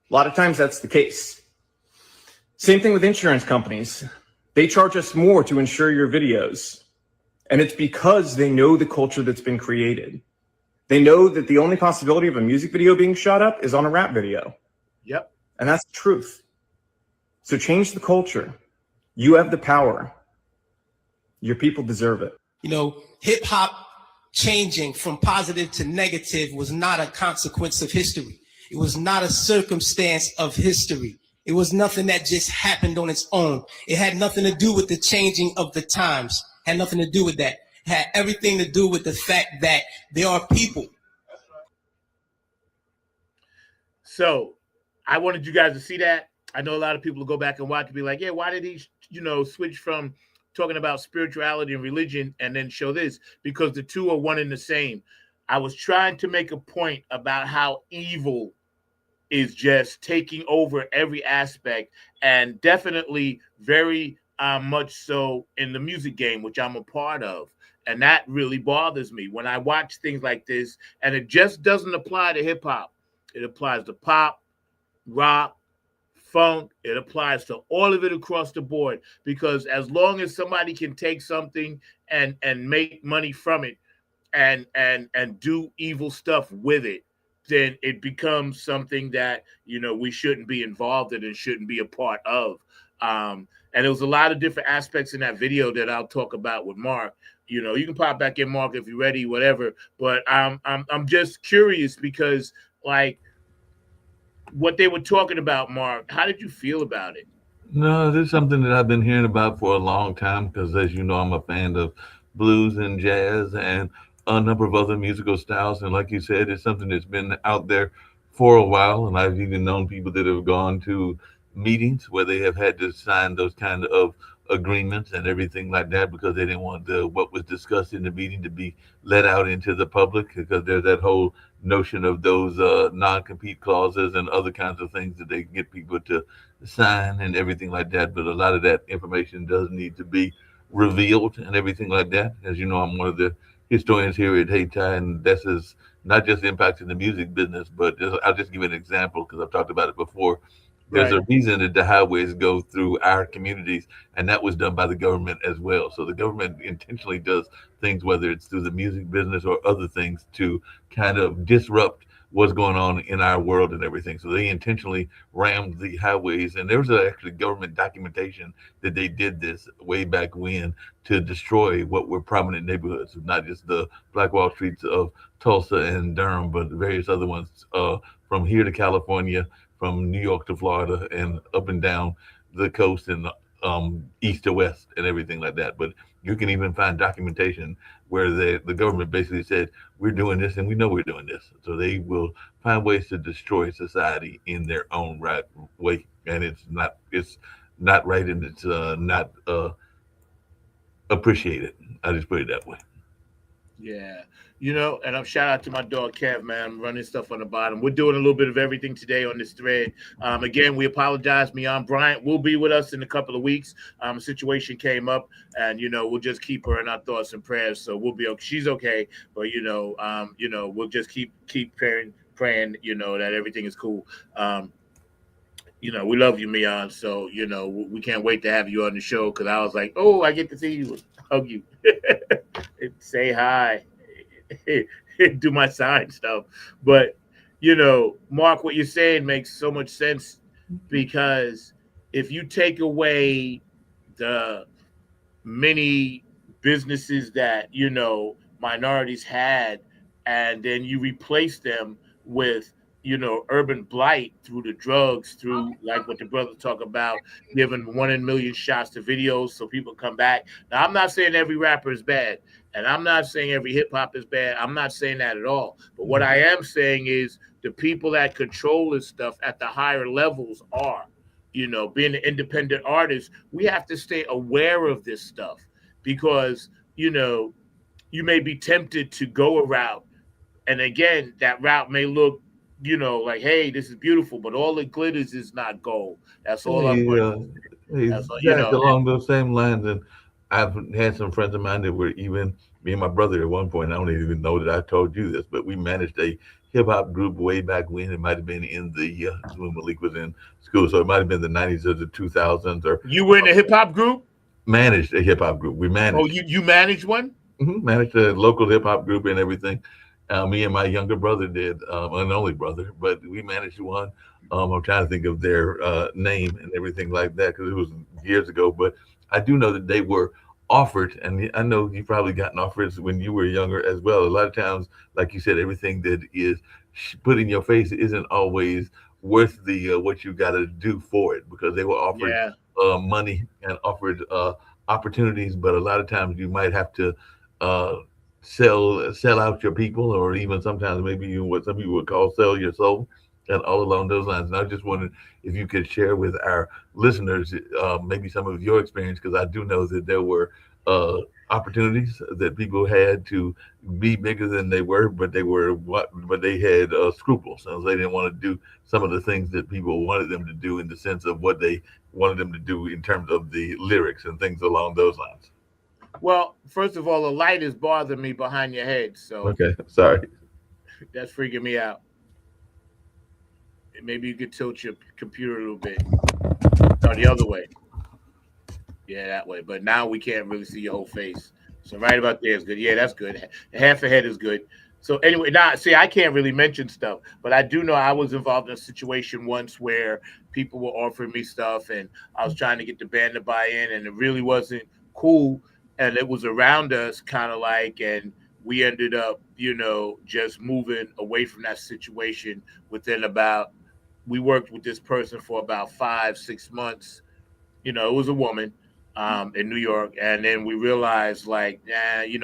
A lot of times that's the case. Same thing with insurance companies. They charge us more to insure your videos. And it's because they know the culture that's been created. They know that the only possibility of a music video being shot up is on a rap video. Yep. And that's the truth. So change the culture. You have the power. Your people deserve it. You know, hip hop changing from positive to negative was not a consequence of history. It was not a circumstance of history. It was nothing that just happened on its own. It had nothing to do with the changing of the times. It had nothing to do with that. It had everything to do with the fact that there are people. So I wanted you guys to see that. I know a lot of people will go back and watch and be like, yeah, why did he, switch from talking about spirituality and religion and then show this? Because the two are one and the same. I was trying to make a point about how evil is just taking over every aspect, and definitely very much so in the music game, which I'm a part of. And that really bothers me when I watch things like this. And it just doesn't apply to hip hop. It applies to pop, rock, funk. It applies to all of it across the board, because as long as somebody can take something and make money from it and do evil stuff with it, then it becomes something that, we shouldn't be involved in and shouldn't be a part of. And there was a lot of different aspects in that video that I'll talk about with Mark. You can pop back in, Mark, if you're ready, whatever. But I'm just curious because, like, what they were talking about, Mark, how did you feel about it? No, this is something that I've been hearing about for a long time because, as you know, I'm a fan of blues and jazz and a number of other musical styles. And like you said, it's something that's been out there for a while. And I've even known people that have gone to meetings where they have had to sign those kind of agreements and everything like that because they didn't want what was discussed in the meeting to be let out into the public, because there's that whole notion of those non-compete clauses and other kinds of things that they get people to sign and everything like that. But a lot of that information does need to be revealed and everything like that. As you know, I'm one of the historians here at Hayti, and this is not just impacting the music business, but I'll just give you an example because I've talked about it before. There's a reason that the highways go through our communities, and that was done by the government as well. So the government intentionally does things, whether it's through the music business or other things, to kind of disrupt what's going on in our world and everything. So they intentionally rammed the highways, and there was actually government documentation that they did this way back when to destroy what were prominent neighborhoods, not just the Black Wall Streets of Tulsa and Durham, but various other ones from here to California, from New York to Florida, and up and down the coast and east to west and everything like that. But you can even find documentation where the government basically said, we're doing this and we know we're doing this. So they will find ways to destroy society in their own right way. And it's not right, and it's not appreciated. I just put it that way. Yeah. You know, and I'm shout out to my dog Kev, man. I'm running stuff on the bottom. We're doing a little bit of everything today on this thread. Again, we apologize. Miyan Bryant will be with us in a couple of weeks. A situation came up, and we'll just keep her in our thoughts and prayers. So we'll be okay. She's okay, but we'll just keep praying, that everything is cool. We love you, Miyan. So, we can't wait to have you on the show because I was like, oh, I get to see you, hug you, say hi, do my sign stuff. But, Mark, what you're saying makes so much sense because if you take away the many businesses that minorities had, and then you replace them with urban blight through the drugs, through like what the brothers talk about, giving 1 in a million shots to videos so people come back. Now, I'm not saying every rapper is bad, and I'm not saying every hip hop is bad. I'm not saying that at all. But what I am saying is the people that control this stuff at the higher levels are being an independent artist, we have to stay aware of this stuff because, you may be tempted to go a route. And again, that route may look, like, hey, this is beautiful, but all it glitters is not gold. That's all I'm going to Hey, That's all, Zach, along those same lines, and I've had some friends of mine that were even me and my brother at one point. I don't even know that I told you this, but we managed a hip hop group way back when. It might have been in the when Malik was in school, so it might have been the '90s or the 2000s, or You were in a hip hop group? managed a hip hop group. We Oh, managed. you managed one? Managed a local hip hop group and everything. Me and my younger brother did, an only brother, but we managed one. I'm trying to think of their name and everything like that because it was years ago. But I do know that they were offered, and I know you probably gotten offers when you were younger as well. A lot of times, like you said, everything that is put in your face isn't always worth the what you got to do for it because they were offered Yeah. money and offered opportunities, but a lot of times you might have to uh, sell out your people, or even sometimes maybe you what some people would call sell your soul, and all along those lines. And I just wondered if you could share with our listeners maybe some of your experience, because I do know that there were uh, opportunities that people had to be bigger than they were, but but they had scruples, and they didn't want to do some of the things that people wanted them to do in the sense of what they wanted them to do in terms of the lyrics and things along those lines. Well, first of all, the light is bothering me behind your head, so Okay, sorry. that's freaking me out. Maybe you could tilt your computer a little bit. No, the other way. Yeah, that way. But now we can't really see your whole face. So right about there is good. Yeah, that's good. Half a head is good. So anyway, now see, I can't really mention stuff, but I do know I was involved in a situation once where people were offering me stuff, and I was trying to get the band to buy in, and it really wasn't cool. And it was around us, kind of like, and we ended up, just moving away from that situation within about. We worked with this person for about 5, 6 months. It was a woman in New York. And then we realized, like,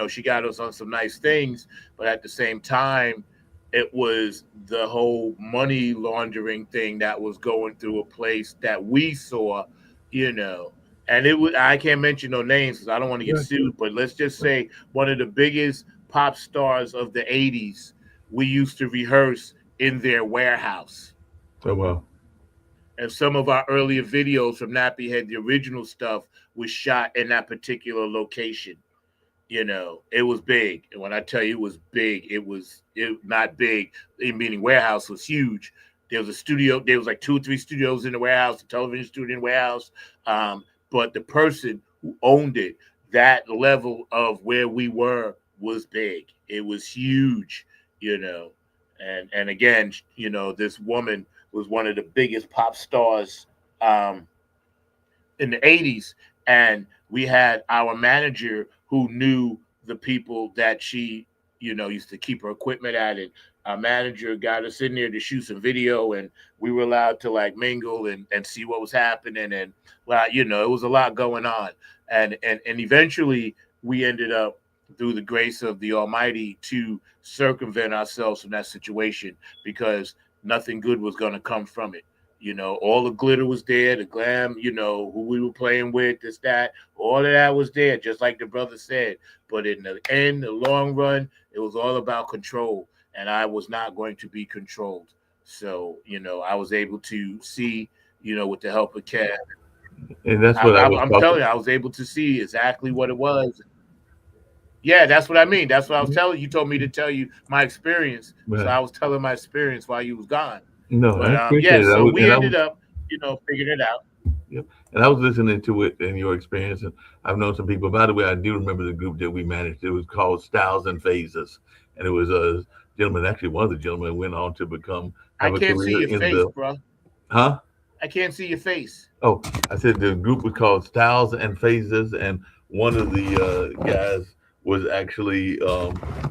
she got us on some nice things, but at the same time, it was the whole money laundering thing that was going through a place that we saw, you know. And it was, I can't mention no names because I don't want to get Yeah. sued, but let's just say one of the biggest pop stars of the 80s, we used to rehearse in their warehouse. Oh well. And some of our earlier videos from Nappy Head, the original stuff, was shot in that particular location. It was big. And when I tell you it was big, it not big, meaning warehouse was huge. There was a studio, there was like 2 or 3 studios in the warehouse, a television studio in the warehouse. But the person who owned it, that level of where we were was big. It was huge, you know. And again, this woman was one of the biggest pop stars um, in the 80s, and we had our manager who knew the people that she used to keep her equipment at. And our manager got us in there to shoot some video, and we were allowed to like mingle and see what was happening. And well, it was a lot going on. And eventually we ended up, through the grace of the Almighty, to circumvent ourselves from that situation because nothing good was going to come from it. You know, all the glitter was there, the glam, you know, who we were playing with, this, that, all of that was there, just like the brother said. But in the end, the long run, it was all about control. And I was not going to be controlled. So, you know, I was able to see, you know, with the help of Kev. And that's what I'm telling you, I was able to see exactly what it was. Yeah, that's what I mean. That's what I was telling you. You told me to tell you my experience. Right. So I was telling my experience while you was gone. No, But I appreciate it. so we ended up, you know, figuring it out. Yep. And I was listening to it and your experience, and I've known some people. By the way, I do remember the group that we managed. It was called Styles and Phases, and it was a gentleman. Actually, one of the gentlemen went on to have I can't see your face, bro. Huh? I can't see your face. Oh, I said the group was called Styles and Phases, and one of the guys was actually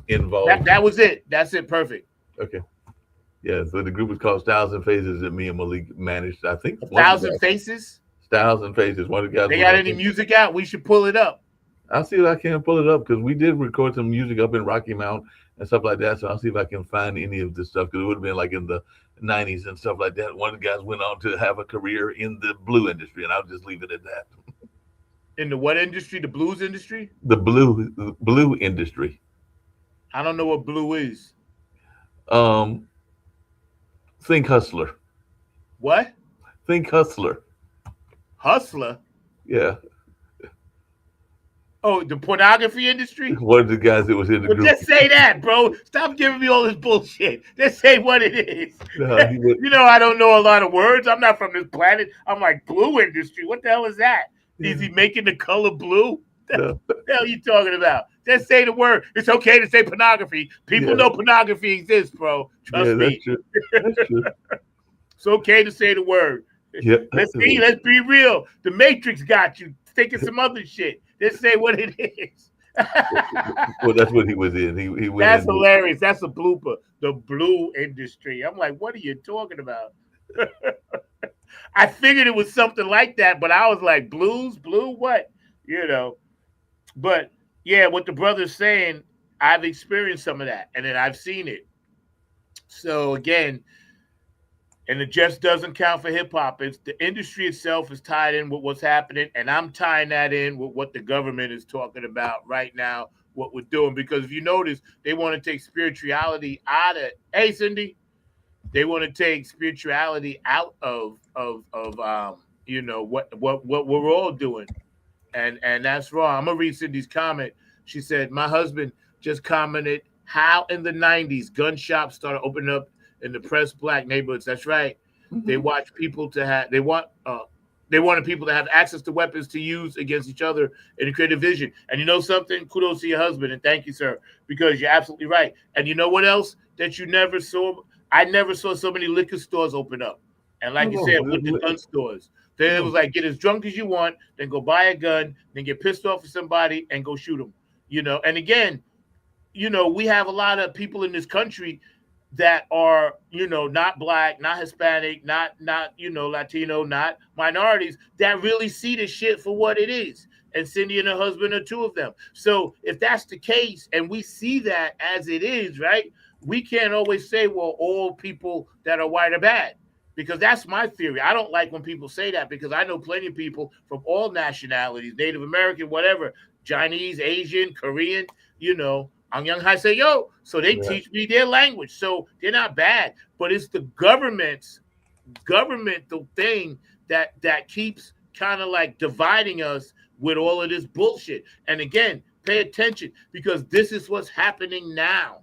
involved. That was it. That's it. Perfect. Okay. Yeah, so the group was called Styles and Phases that me and Malik managed. I think 1,000 Faces. Styles and Phases. One of the guys. They got any music out? We should pull it up. I'll see if I can pull it up because we did record some music up in Rocky Mount and stuff like that. So I'll see if I can find any of this stuff because it would have been like in the 90s and stuff like that. One of the guys went on to have a career in the blue industry, and I'll just leave it at that. In the what industry? The blues industry? The blue industry. I don't know what blue is. Think hustler. What? Think hustler. Hustler? Yeah. Oh, the pornography industry? One of the guys that was in the group. Just say that, bro. Stop giving me all this bullshit. Just say what it is. No, you know, I don't know a lot of words. I'm not from this planet. I'm like, blue industry. What the hell is that? Is he making the color blue? No. What the hell are you talking about? Just say the word. It's okay to say pornography. People know pornography exists, bro. Trust me. That's true. That's true. It's okay to say the word. Yep. Let's be real. The Matrix got you thinking some other shit. Just say what it is. Well, that's what he was in. He went. That's hilarious. That's a blooper. The blue industry. I'm like, what are you talking about? I figured it was something like that, but I was like, blue, what? You know. But yeah, what the brother's saying, I've experienced some of that, and then I've seen it. So again, and it just doesn't count for hip hop. It's the industry itself is tied in with what's happening, and I'm tying that in with what the government is talking about right now, what we're doing. Because if you notice, they want to take spirituality out of. Hey, Cindy, they want to take spirituality out of you know what we're all doing, and that's wrong. I'm gonna read Cindy's comment. She said, "My husband just commented how in the '90s gun shops started opening up in the pressed black neighborhoods." That's right. Mm-hmm. They want people to have. They wanted people to have access to weapons to use against each other and to create a vision. And you know something? Kudos to your husband, and thank you, sir, because you're absolutely right. And you know what else that you never saw? I never saw so many liquor stores open up. And like you said, with the gun stores, then it was like, get as drunk as you want, then go buy a gun, then get pissed off at somebody and go shoot them. You know, and again, you know, we have a lot of people in this country that are, you know, not black, not Hispanic, not, you know, Latino, not minorities that really see this shit for what it is. And Cindy and her husband are two of them. So if that's the case, and we see that as it is, right, we can't always say, well, all people that are white are bad, because that's my theory. I don't like when people say that, because I know plenty of people from all nationalities, Native American, whatever, Chinese, Asian, Korean, you know, I'm young high say, yo, so they teach me their language. So they're not bad, but it's the governmental thing that keeps kind of like dividing us with all of this bullshit. And again, pay attention, because this is what's happening now.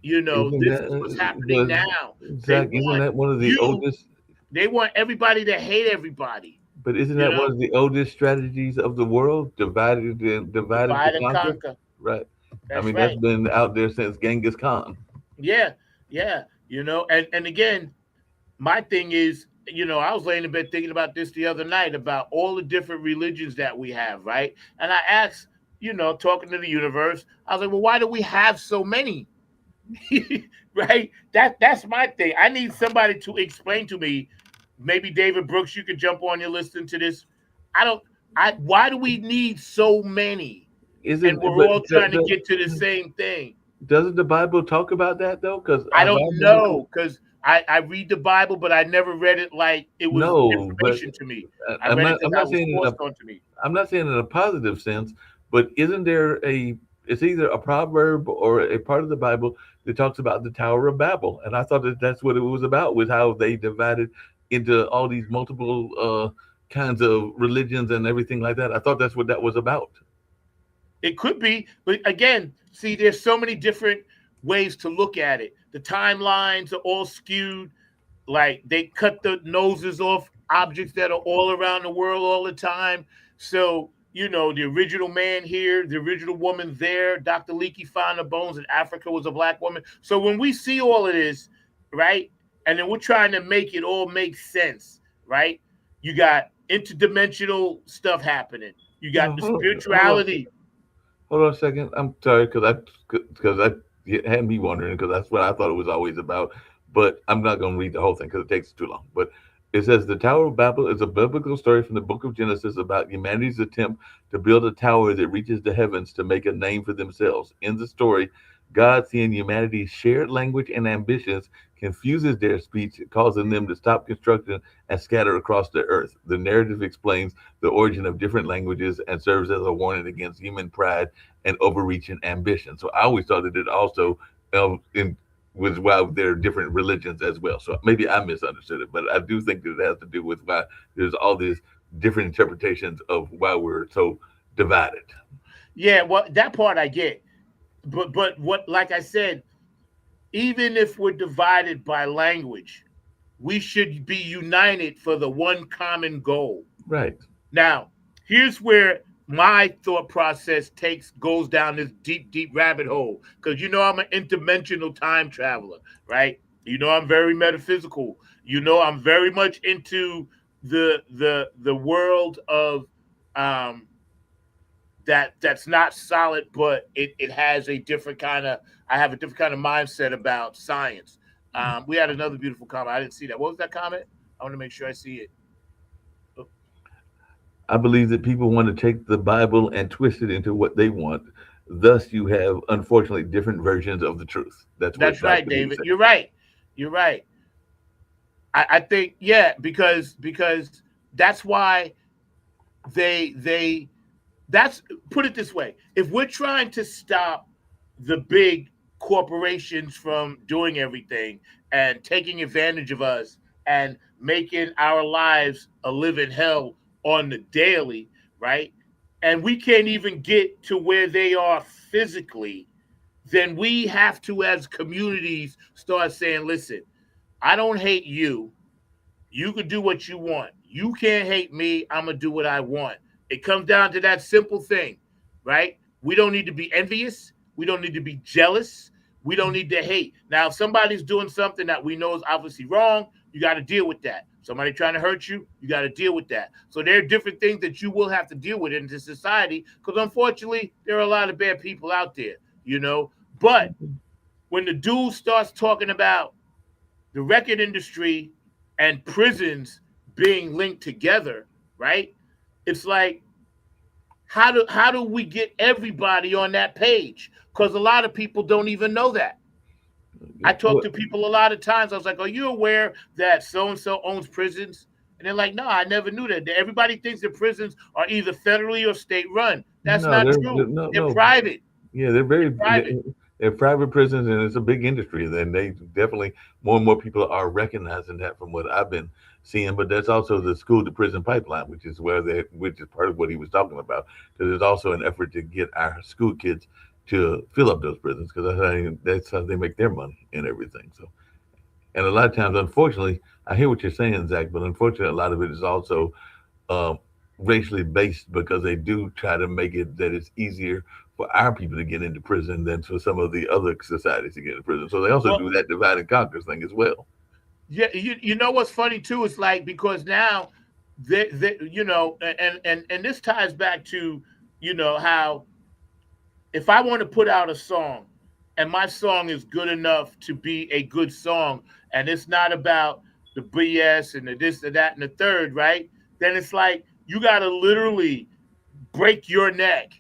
You know, this is what's happening now. Exactly. Isn't that one of the oldest? They want everybody to hate everybody. But isn't that one of the oldest strategies of the world? Divide and conquer. Right. That's that's been out there since Genghis Khan. Yeah. You know, and again, my thing is, you know, I was laying in bed thinking about this the other night, about all the different religions that we have, right? And I asked, you know, talking to the universe, I was like, well, why do we have so many? Right? That's my thing. I need somebody to explain to me. Maybe David Brooks, you could jump on, you're listening to this. Why do we need so many? And we're all trying to get to the same thing. Doesn't the Bible talk about that though? Because I don't know, because I read the Bible, but I never read it like it was No, but information to me. I I'm read it not. I'm because I not was saying forced onto me. I'm not saying in a positive sense, but isn't there a? It's either a proverb or a part of the Bible that talks about the Tower of Babel, and I thought that that's what it was about, with how they divided into all these multiple kinds of religions and everything like that. I thought that's what that was about. It could be, but again, see, there's so many different ways to look at it. The timelines are all skewed. Like they cut the noses off objects that are all around the world all the time. So, the original man here, the original woman there, Dr. Leakey found the bones in Africa was a black woman. So when we see all of this, right, and then we're trying to make it all make sense, right? You got interdimensional stuff happening. You got No, the hold on. spirituality. Hold on a second. I'm sorry because it had me wondering, because that's what I thought it was always about. But I'm not going to read the whole thing because it takes too long. But it says the Tower of Babel is a biblical story from the book of Genesis about humanity's attempt to build a tower that reaches the heavens to make a name for themselves. In the story, God, seeing humanity's shared language and ambitions, confuses their speech, causing them to stop construction and scatter across the earth. The narrative explains the origin of different languages and serves as a warning against human pride and overreaching ambition. So I always thought that it also in was why there are different religions as well. So maybe I misunderstood it, but I do think that it has to do with why there's all these different interpretations of why we're so divided. Yeah, well, that part I get. But what, like I said, even if we're divided by language, we should be united for the one common goal. Right. Now, here's where my thought process goes down this deep rabbit hole, because I'm an interdimensional time traveler, right? I'm very metaphysical. I'm very much into the world of that's not solid, but it has a different kind of. I have a different kind of mindset about science. We had another beautiful comment. I didn't see that. What was that comment? I want to make sure I see it. I believe that people want to take the Bible and twist it into what they want. Thus, you have, unfortunately, different versions of the truth. That's right, David. You're right. You're right. I think, yeah, because that's why that's, put it this way. If we're trying to stop the big corporations from doing everything and taking advantage of us and making our lives a living hell on the daily, right? And we can't even get to where they are physically, then we have to, as communities, start saying, listen, I don't hate you. You can do what you want. You can't hate me. I'm going to do what I want. It comes down to that simple thing, right? We don't need to be envious. We don't need to be jealous. We don't need to hate. Now, if somebody's doing something that we know is obviously wrong, you got to deal with that. Somebody trying to hurt you, you got to deal with that. So there are different things that you will have to deal with in this society, because unfortunately, there are a lot of bad people out there, But when the dude starts talking about the record industry and prisons being linked together, right? It's like, how do we get everybody on that page? Because a lot of people don't even know that. I talk to people a lot of times. I was like, are you aware that so-and-so owns prisons? And they're like, no, I never knew that. Everybody thinks that prisons are either federally or state run. That's not true. They're private. Yeah, they're private. They're private prisons, and it's a big industry. Then they definitely, more and more people are recognizing that from what I've been seeing. But that's also the school to prison pipeline, which is part of what he was talking about. Because there's also an effort to get our school kids to fill up those prisons, because that's how they make their money and everything. So, and a lot of times, unfortunately, I hear what you're saying, Zach, but unfortunately, a lot of it is also racially based, because they do try to make it that it's easier for our people to get into prison than for some of the other societies to get into prison. So they also do that divide and conquer thing as well. Yeah, you know what's funny too? It's like, because now they and this ties back to how, if I want to put out a song and my song is good enough to be a good song, and it's not about the BS and the this, the that, and the third, right? Then it's like, you got to literally break your neck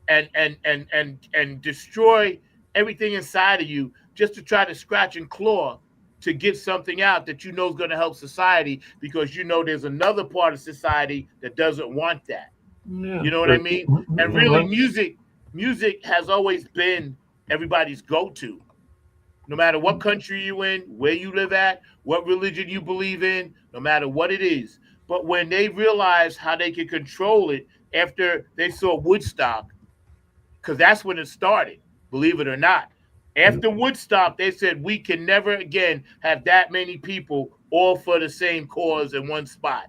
and destroy everything inside of you just to try to scratch and claw to get something out that you know is going to help society, because you know there's another part of society that doesn't want that. Yeah. You know what I mean? And really, music has always been everybody's go-to. No matter what country you in, where you live at, what religion you believe in, no matter what it is. But when they realized how they could control it after they saw Woodstock, because that's when it started, believe it or not. After Woodstock, they said we can never again have that many people all for the same cause in one spot.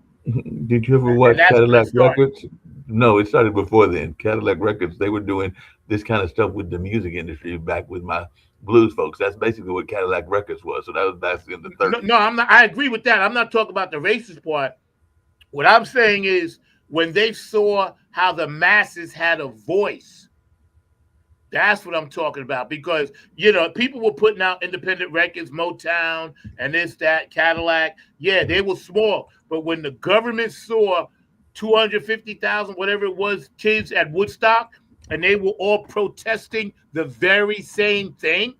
Did you ever watch Cadillac Records? No, it started before then. Cadillac Records, they were doing this kind of stuff with the music industry back with my blues folks. That's basically what Cadillac Records was. So that was back in the 30s. No, I'm not. I agree with that. I'm not talking about the racist part. What I'm saying is when they saw how the masses had a voice, that's what I'm talking about. Because, you know, people were putting out independent records, Motown and this, that, Cadillac. Yeah, they were small. But when the government saw 250,000, whatever it was, kids at Woodstock, and they were all protesting the very same thing,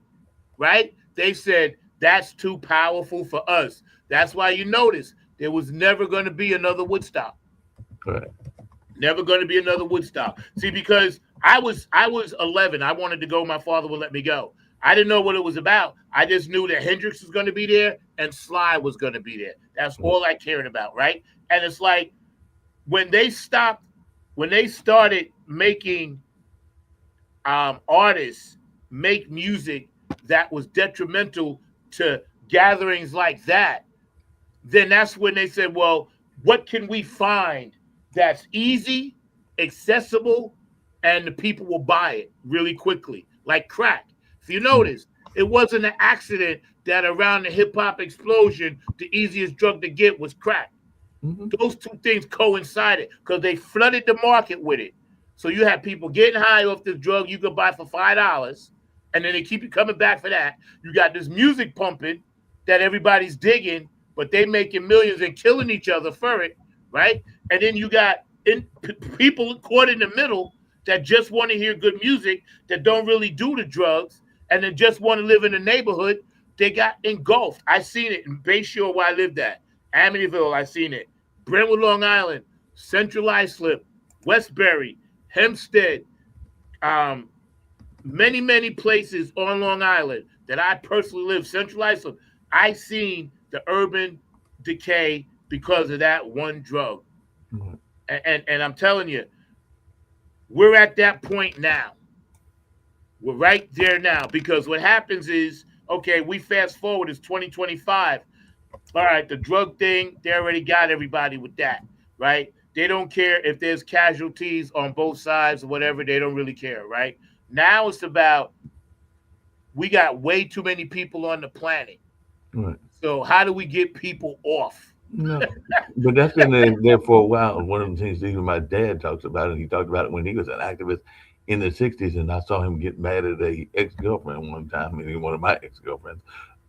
right? They said, that's too powerful for us. That's why you notice there was never going to be another Woodstock. Right. Never going to be another Woodstock. See, because I was 11. I wanted to go. My father would let me go. I didn't know what it was about. I just knew that Hendrix was going to be there and Sly was going to be there. That's all I cared about, right? And it's like when they started making artists make music that was detrimental to gatherings like that, then that's when they said, well, what can we find that's easy, accessible, and the people will buy it really quickly, like crack. If you notice, it wasn't an accident that around the hip-hop explosion, the easiest drug to get was crack. Those two things coincided because they flooded the market with it. So you have people getting high off this drug you could buy for $5, and then they keep you coming back for that. You got this music pumping that everybody's digging, but they making millions and killing each other for it, right? And then you got people caught in the middle that just want to hear good music, that don't really do the drugs, and then just want to live in the neighborhood. They got engulfed. I seen it in Bayshore where I lived at, Amityville. I seen it, Brentwood, Long Island, Central Islip, Westbury, Hempstead, many places on Long Island that I personally live. Central Islip, I seen the urban decay because of that one drug. And I'm telling you, we're at that point now. We're right there now, because what happens is, okay, we fast forward, it's 2025. All right, the drug thing, they already got everybody with that, right? They don't care if there's casualties on both sides or whatever. They don't really care, right? Now it's about, we got way too many people on the planet. Right. So how do we get people off? No, but that's been there for a while. One of the things even my dad talks about, and he talked about it when he was an activist in the 60s, and I saw him get mad at a ex-girlfriend one time, and one of my ex-girlfriends,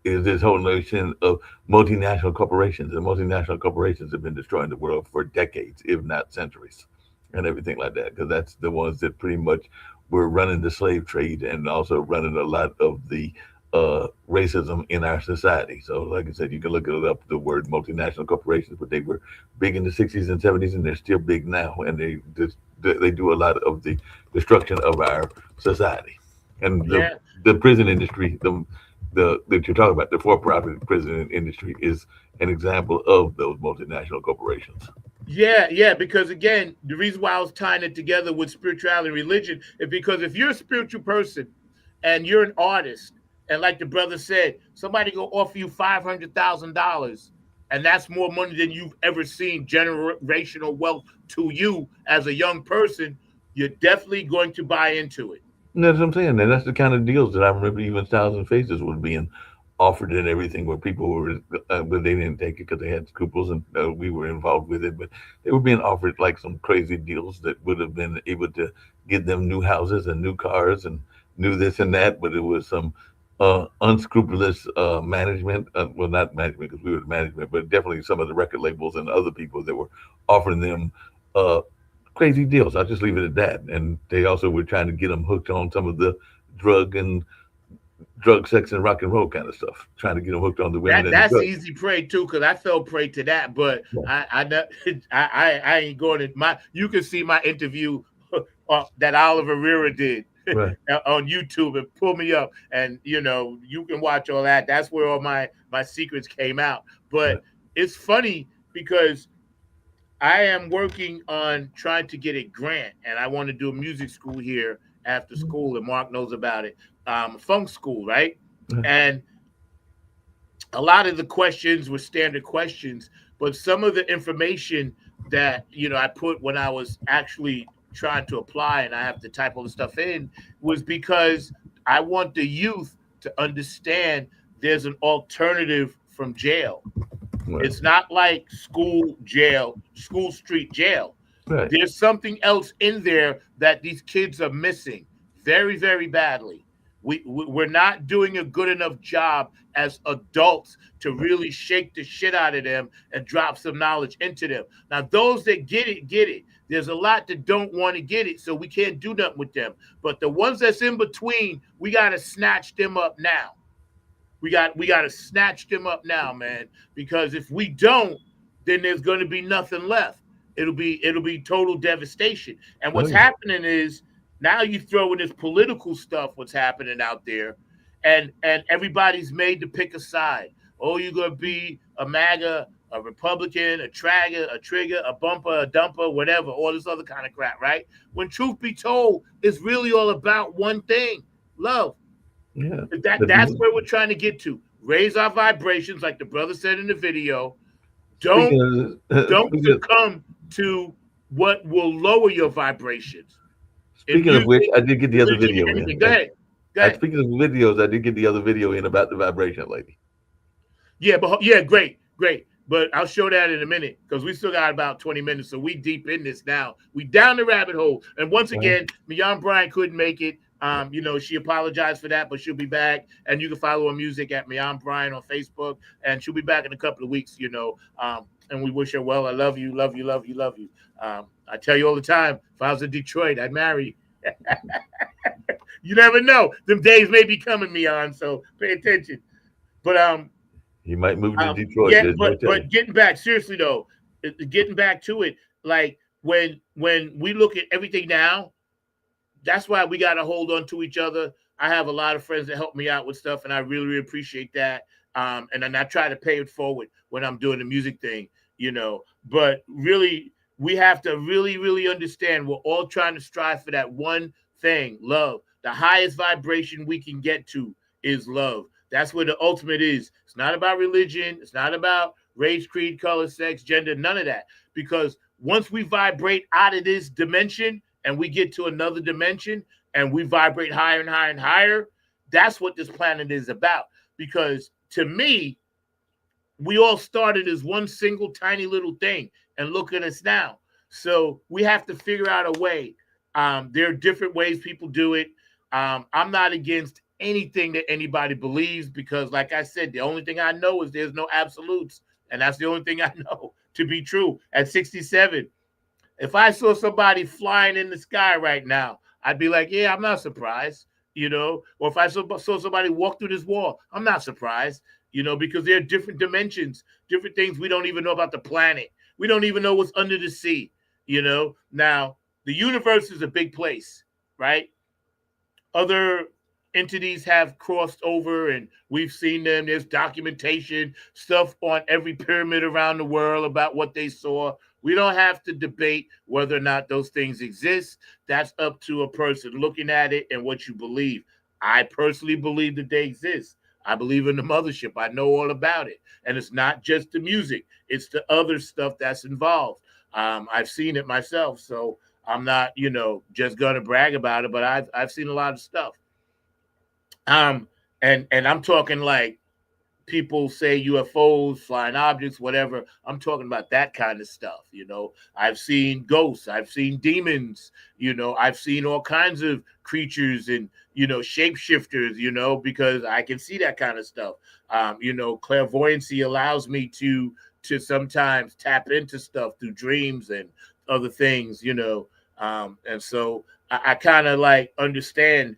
is this whole notion of multinational corporations. And multinational corporations have been destroying the world for decades, if not centuries, and everything like that, because that's the ones that pretty much were running the slave trade and also running a lot of the racism in our society. So, like I said, you can look it up, the word multinational corporations, but they were big in the 60s and 70s, and they're still big now. And they do a lot of the destruction of our society. And the prison industry, that you're talking about, the for-profit prison industry, is an example of those multinational corporations. Yeah, because again, the reason why I was tying it together with spirituality and religion is because if you're a spiritual person and you're an artist, and like the brother said, somebody go offer you $500,000, and that's more money than you've ever seen, generational wealth to you as a young person, you're definitely going to buy into it. That's what I'm saying. And that's the kind of deals that I remember even Styles and Faces was being offered and everything, where people were, but they didn't take it because they had scruples, and we were involved with it. But they were being offered like some crazy deals that would have been able to get them new houses and new cars and new this and that. But it was some unscrupulous management. Well, not management because we were management, but definitely some of the record labels and other people that were offering them crazy deals. I'll just leave it at that. And they also were trying to get them hooked on some of the drug and drug, sex, and rock and roll kind of stuff, trying to get them hooked on the women. That's easy prey too, because I fell prey to that. But I ain't going to my. You can see my interview that Oliver Rera did Right. on YouTube and pull me up, and you can watch all that. That's where all my secrets came out. But it's funny because I am working on trying to get a grant, and I want to do a music school here after school, and Mark knows about it. Funk school, right? And a lot of the questions were standard questions, but some of the information that I put when I was actually trying to apply, and I have to type all the stuff in, was because I want the youth to understand there's an alternative from jail. Right. It's not like school street jail. Right. There's something else in there that these kids are missing very, very badly. We're not doing a good enough job as adults to really shake the shit out of them and drop some knowledge into them. Now, those that get it. There's a lot that don't want to get it, so we can't do nothing with them. But the ones that's in between, we got to snatch them up now. We got to snatch them up now, man, because if we don't, then there's going to be nothing left. It'll be total devastation. And what's happening is now you throw in this political stuff, what's happening out there, and everybody's made to pick a side. Oh, you're going to be a MAGA, a Republican, a trigger, a bumper, a dumper, whatever, all this other kind of crap, right? When truth be told, it's really all about one thing, love. Yeah, that's where we're trying to get to. Raise our vibrations, like the brother said in the video. Don't succumb to what will lower your vibrations. Speaking of which, I did get the other video in. Go ahead. Speaking of videos, I did get the other video in about the vibration lady. Yeah, great. But I'll show that in a minute because we still got about 20 minutes. So we deep in this now. We down the rabbit hole. And once again, Miyan Bryant couldn't make it. She apologized for that, but she'll be back. And you can follow her music at Miyan Bryant on Facebook. And she'll be back in a couple of weeks, and we wish her well. I love you. I tell you all the time, if I was in Detroit, I'd marry you. You never know. Them days may be coming, Miyan, so pay attention. But you might move to Detroit. Yeah, but getting back, seriously though, getting back to it, like when we look at everything now, that's why we got to hold on to each other. I have a lot of friends that help me out with stuff, and I really, really appreciate that. And then I try to pay it forward when I'm doing the music thing, But really, we have to really, really understand we're all trying to strive for that one thing, love. The highest vibration we can get to is love. That's where the ultimate is. It's not about religion. It's not about race, creed, color, sex, gender, none of that. Because once we vibrate out of this dimension and we get to another dimension and we vibrate higher and higher and higher, that's what this planet is about. Because to me, we all started as one single tiny little thing, and look at us now. So we have to figure out a way. There are different ways people do it. I'm not against anything that anybody believes because, like I said, the only thing I know is there's no absolutes, and that's the only thing I know to be true. At 67, if I saw somebody flying in the sky right now, I'd be like, yeah, I'm not surprised, Or if I saw somebody walk through this wall, I'm not surprised, because there are different dimensions, different things we don't even know about the planet. We don't even know what's under the sea, Now, the universe is a big place, right? Other entities have crossed over and we've seen them. There's documentation, stuff on every pyramid around the world about what they saw. We don't have to debate whether or not those things exist. That's up to a person looking at it and what you believe. I personally believe that they exist. I believe in the mothership. I know all about it. And it's not just the music. It's the other stuff that's involved. I've seen it myself. So I'm not, just going to brag about it, but I've seen a lot of stuff. And I'm talking like people say UFOs, flying objects, whatever. I'm talking about that kind of stuff. I've seen ghosts. I've seen demons. I've seen all kinds of creatures and, shapeshifters, because I can see that kind of stuff. Clairvoyancy allows me to sometimes tap into stuff through dreams and other things, and so I kind of like understand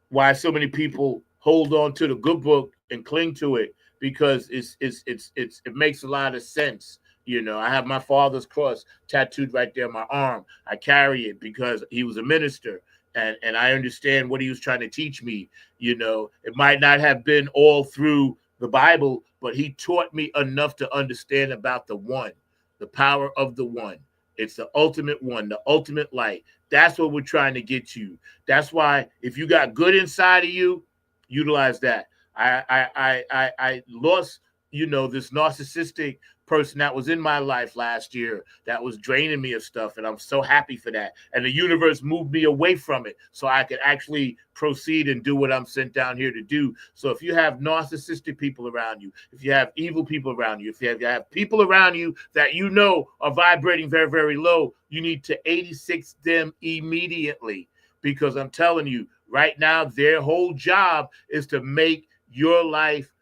why so many people hold on to the good book and cling to it because it makes a lot of sense. You know, I have my father's cross tattooed right there on my arm. I carry it because he was a minister, and I understand what he was trying to teach me. You know, it might not have been all through the Bible, but he taught me enough to understand about the one, the power of the one. It's the ultimate one, the ultimate light. That's what we're trying to get to. That's why if you got good inside of you, utilize that. I lost, you know, this narcissistic person that was in my life last year that was draining me of stuff, and I'm so happy for that. And the universe moved me away from it so I could actually proceed and do what I'm sent down here to do. So if you have narcissistic people around you, if you have evil people around you, if you have people around you that you know are vibrating very, very low, you need to 86 them immediately, because I'm telling you right now, their whole job is to make your life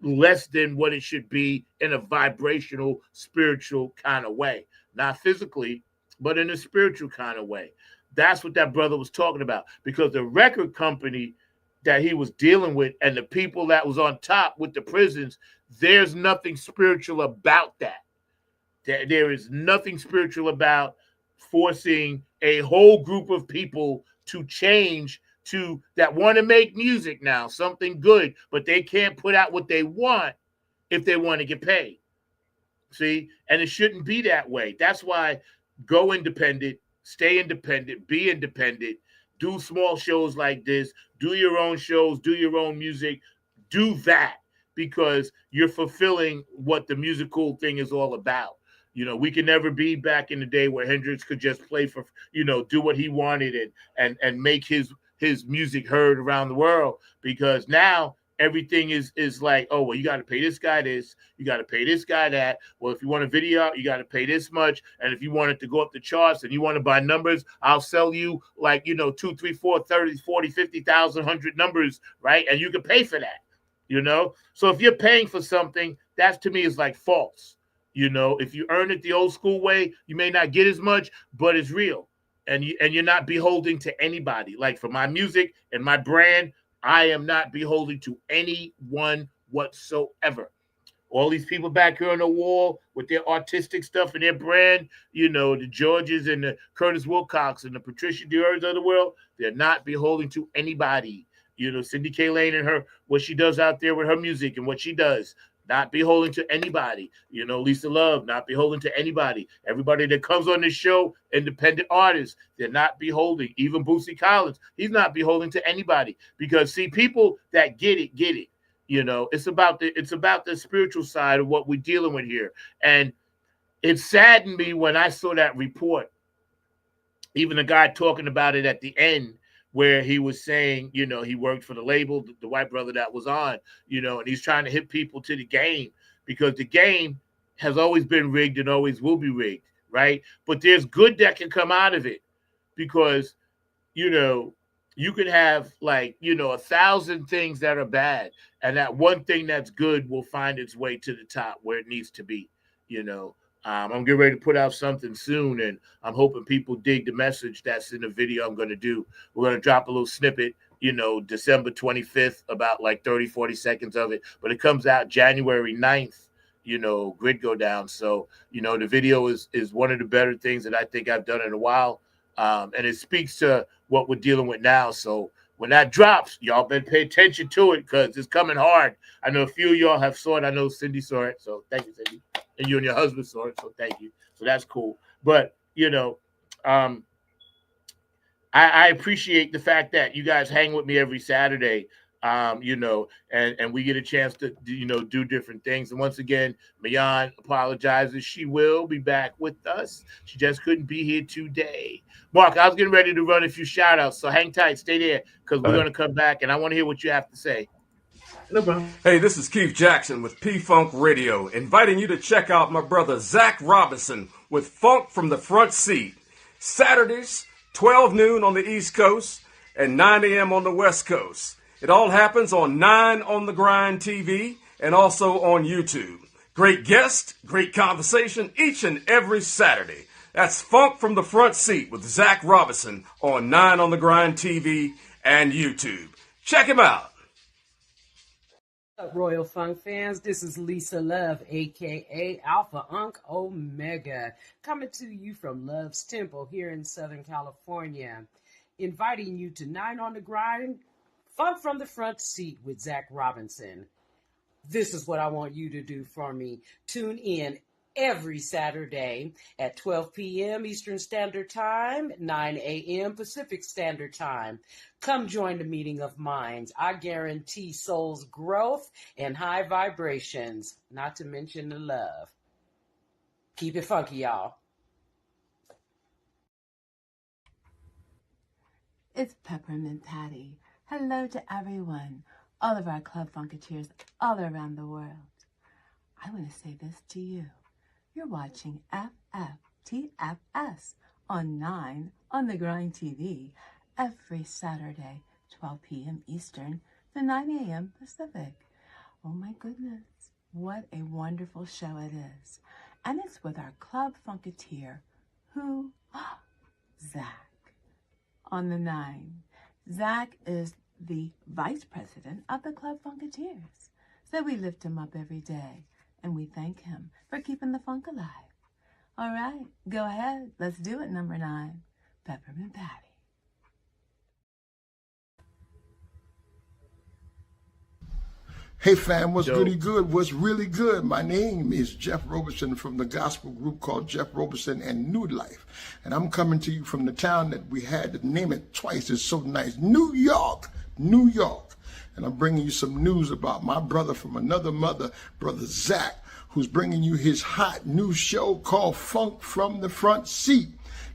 less than what it should be in a vibrational, spiritual kind of way. Not physically, but in a spiritual kind of way. That's what that brother was talking about, because the record company that he was dealing with and the people that was on top with the prisons, there's nothing spiritual about that. There is nothing spiritual about forcing a whole group of people to change, to that want to make music now, something good, but they can't put out what they want if they want to get paid. See, and it shouldn't be that way. That's why go independent, stay independent, be independent, do small shows like this, do your own shows, do your own music, do that, because you're fulfilling what the musical thing is all about. You know, we can never be back in the day where Hendrix could just play for, you know, do what he wanted and make his music heard around the world, because now everything is like, oh, well, you got to pay this guy this, you got to pay this guy that. Well, if you want a video, you got to pay this much. And if you want it to go up the charts and you want to buy numbers, I'll sell you like, you know, 2, 3, 4, 30, 40, 50,000, 100 numbers, right? And you can pay for that, you know? So if you're paying for something, that to me is like false. You know, if you earn it the old school way, you may not get as much, but it's real. And you're not beholden to anybody. Like for my music and my brand, I am not beholden to anyone whatsoever. All these people back here on the wall with their artistic stuff and their brand, you know, the Georges and the Curtis Wilcox and the Patricia Dior's of the world, they're not beholden to anybody. You know, Cindy K. Lane and her, what she does out there with her music and what she does, not beholden to anybody. You know, Lisa Love, not beholden to anybody. Everybody that comes on this show, independent artists, they're not beholden. Even Bootsy Collins, he's not beholden to anybody. Because see, people that get it, get it. You know, it's about the spiritual side of what we're dealing with here. And it saddened me when I saw that report. Even the guy talking about it at the end, where he was saying, you know, he worked for the label, the white brother that was on, you know, and he's trying to hit people to the game, because the game has always been rigged and always will be rigged, right? But there's good that can come out of it, because, you know, you could have like, you know, 1,000 things that are bad, and that one thing that's good will find its way to the top where it needs to be, you know. I'm getting ready to put out something soon, and I'm hoping people dig the message that's in the video I'm going to do. We're going to drop a little snippet, you know, December 25th, about like 30, 40 seconds of it. But it comes out January 9th, you know, Grid Go Down. So, you know, the video is one of the better things that I think I've done in a while. And it speaks to what we're dealing with now. So when that drops, y'all better pay attention to it, because it's coming hard. I know a few of y'all have saw it. I know Cindy saw it. So thank you, Cindy. And you and your husband saw it, so thank you. So that's cool. But, you know, I appreciate the fact that you guys hang with me every Saturday, you know, and we get a chance to, you know, do different things. And once again, Miyan apologizes. She will be back with us. She just couldn't be here today. Mark, I was getting ready to run a few shout outs, so hang tight, stay there, because we're going to come back, and I want to hear what you have to say. No problem. Hey, this is Keith Jackson with P-Funk Radio, inviting you to check out my brother Zach Robinson with Funk from the Front Seat. Saturdays, 12 noon on the East Coast and 9 a.m. on the West Coast. It all happens on 9 on the Grind TV and also on YouTube. Great guest, great conversation each and every Saturday. That's Funk from the Front Seat with Zach Robinson on 9 on the Grind TV and YouTube. Check him out. What's up, Royal Funk fans? This is Lisa Love, aka Alpha Unk Omega, coming to you from Love's Temple here in Southern California, inviting you to 9 on the Grind, Funk from the Front Seat with Zach Robinson. This is what I want you to do for me. Tune in every Saturday at 12 p.m. Eastern Standard Time, 9 a.m. Pacific Standard Time. Come join the meeting of minds. I guarantee soul's growth and high vibrations, not to mention the love. Keep it funky, y'all. It's Peppermint Patty. Hello to everyone, all of our Club Funketeers all around the world. I want to say this to you. You're watching FFTFS on 9 on the Grind TV every Saturday, 12 p.m. Eastern to 9 a.m. Pacific. Oh my goodness, what a wonderful show it is. And it's with our Club Funketeer, who? Zach, on the 9. Zach is the vice president of the Club Funketeers. So we lift him up every day. And we thank him for keeping the funk alive. All right, go ahead. Let's do it, number 9. Peppermint Patty. Hey fam, what's really good? What's really good? My name is Jeff Roberson from the gospel group called Jeff Roberson and New Life. And I'm coming to you from the town that we had to name it twice. It's so nice. New York, New York. And I'm bringing you some news about my brother from another mother, Brother Zach, who's bringing you his hot new show called Funk from the Front Seat.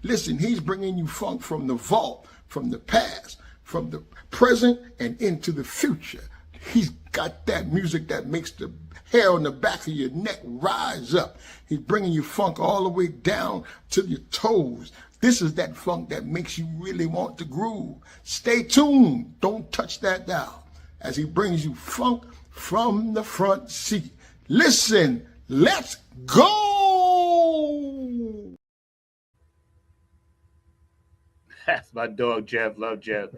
Listen, he's bringing you funk from the vault, from the past, from the present, and into the future. He's got that music that makes the hair on the back of your neck rise up. He's bringing you funk all the way down to your toes. This is that funk that makes you really want to groove. Stay tuned. Don't touch that dial as he brings you funk from the front seat. Listen, let's go. That's my dog, Jeff. Love Jeff.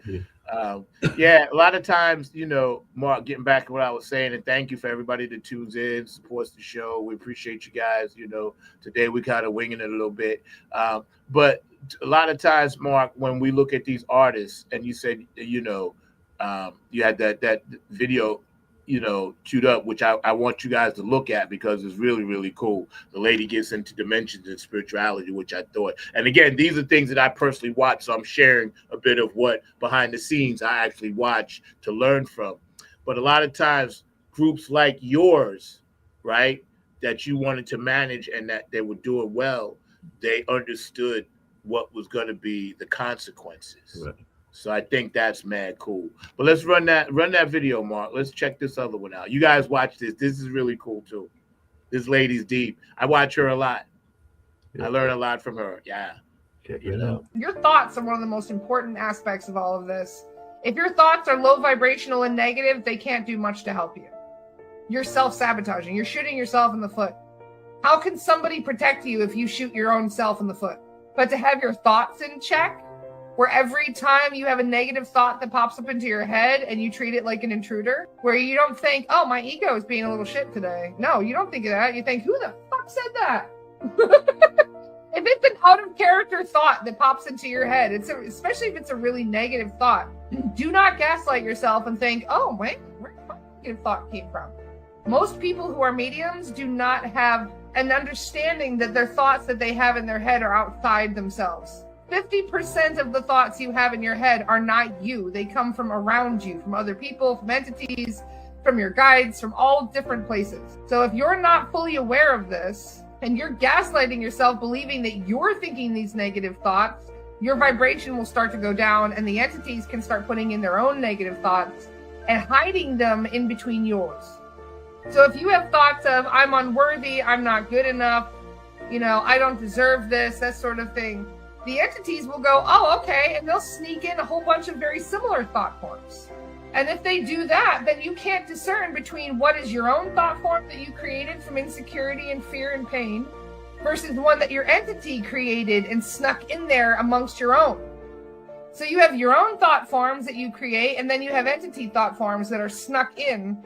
Yeah, a lot of times, you know, Mark, getting back to what I was saying, and thank you for everybody that tunes in, supports the show. We appreciate you guys. You know, today we kind of winging it a little bit. But a lot of times, Mark, when we look at these artists, and you said, you know, you had that video, you know, queued up, which I want you guys to look at because it's really, really cool. The lady gets into dimensions and spirituality, which I thought. And again, these are things that I personally watch, so I'm sharing a bit of what behind the scenes I actually watch to learn from. But a lot of times, groups like yours, right, that you wanted to manage and that they were doing well, they understood what was going to be the consequences. Right. So I think that's mad cool. But let's run that video, Mark. Let's check this other one out. You guys watch this. This is really cool too. This lady's deep. I watch her a lot. Yeah. I learn a lot from her. Yeah. Check it out. Your thoughts are one of the most important aspects of all of this. If your thoughts are low vibrational and negative, they can't do much to help you. You're self-sabotaging. You're shooting yourself in the foot. How can somebody protect you if you shoot your own self in the foot? But to have your thoughts in check, where every time you have a negative thought that pops up into your head and you treat it like an intruder, where you don't think, oh, my ego is being a little shit today. No, you don't think of that. You think, who the fuck said that? If it's an out of character thought that pops into your head, especially if it's a really negative thought, do not gaslight yourself and think, oh, wait, where did my negative thought came from? Most people who are mediums do not have an understanding that their thoughts that they have in their head are outside themselves. 50% of the thoughts you have in your head are not you. They come from around you, from other people, from entities, from your guides, from all different places. So if you're not fully aware of this and you're gaslighting yourself, believing that you're thinking these negative thoughts, your vibration will start to go down and the entities can start putting in their own negative thoughts and hiding them in between yours. So if you have thoughts of, I'm unworthy, I'm not good enough, you know, I don't deserve this, that sort of thing, the entities will go, oh, okay, and they'll sneak in a whole bunch of very similar thought forms. And if they do that, then you can't discern between what is your own thought form that you created from insecurity and fear and pain versus one that your entity created and snuck in there amongst your own. So you have your own thought forms that you create, and then you have entity thought forms that are snuck in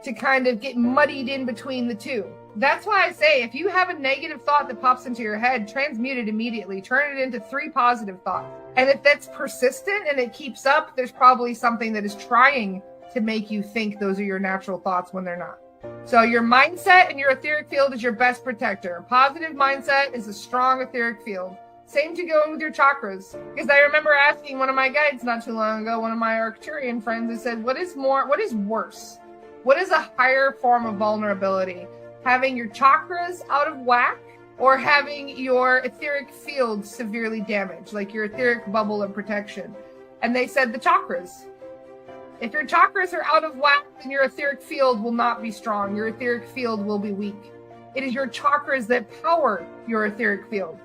to kind of get muddied in between the two. That's why I say, if you have a negative thought that pops into your head, transmute it immediately. Turn it into 3 positive thoughts. And if that's persistent and it keeps up, there's probably something that is trying to make you think those are your natural thoughts when they're not. So your mindset and your etheric field is your best protector. A positive mindset is a strong etheric field. Same to go with your chakras. Because I remember asking one of my guides not too long ago, one of my Arcturian friends, I said, what is worse? What is a higher form of vulnerability? Having your chakras out of whack or having your etheric field severely damaged, like your etheric bubble of protection? And they said the chakras. If your chakras are out of whack, then your etheric field will not be strong. Your etheric field will be weak. It is your chakras that power your etheric field.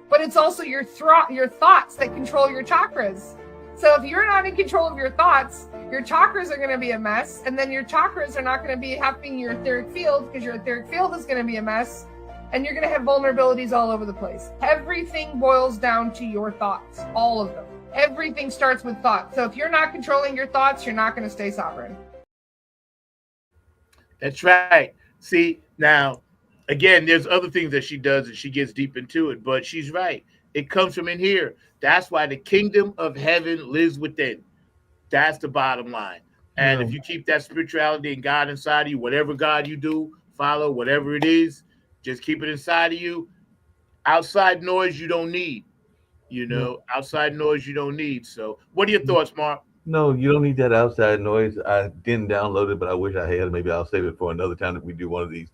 But it's also your thoughts that control your chakras. So if you're not in control of your thoughts, your chakras are going to be a mess. And then your chakras are not going to be helping your etheric field, because your etheric field is going to be a mess. And you're going to have vulnerabilities all over the place. Everything boils down to your thoughts, all of them. Everything starts with thought. So if you're not controlling your thoughts, you're not going to stay sovereign. That's right. See, now, again, there's other things that she does and she gets deep into it, but she's right. It comes from in here. That's why the kingdom of heaven lives within. That's the bottom line. And if you keep that spirituality and God inside of you, whatever God you do, follow, whatever it is, just keep it inside of you. Outside noise you don't need. You know, outside noise you don't need. So what are your thoughts, Mark? No, you don't need that outside noise. I didn't download it, but I wish I had. Maybe I'll save it for another time that we do one of these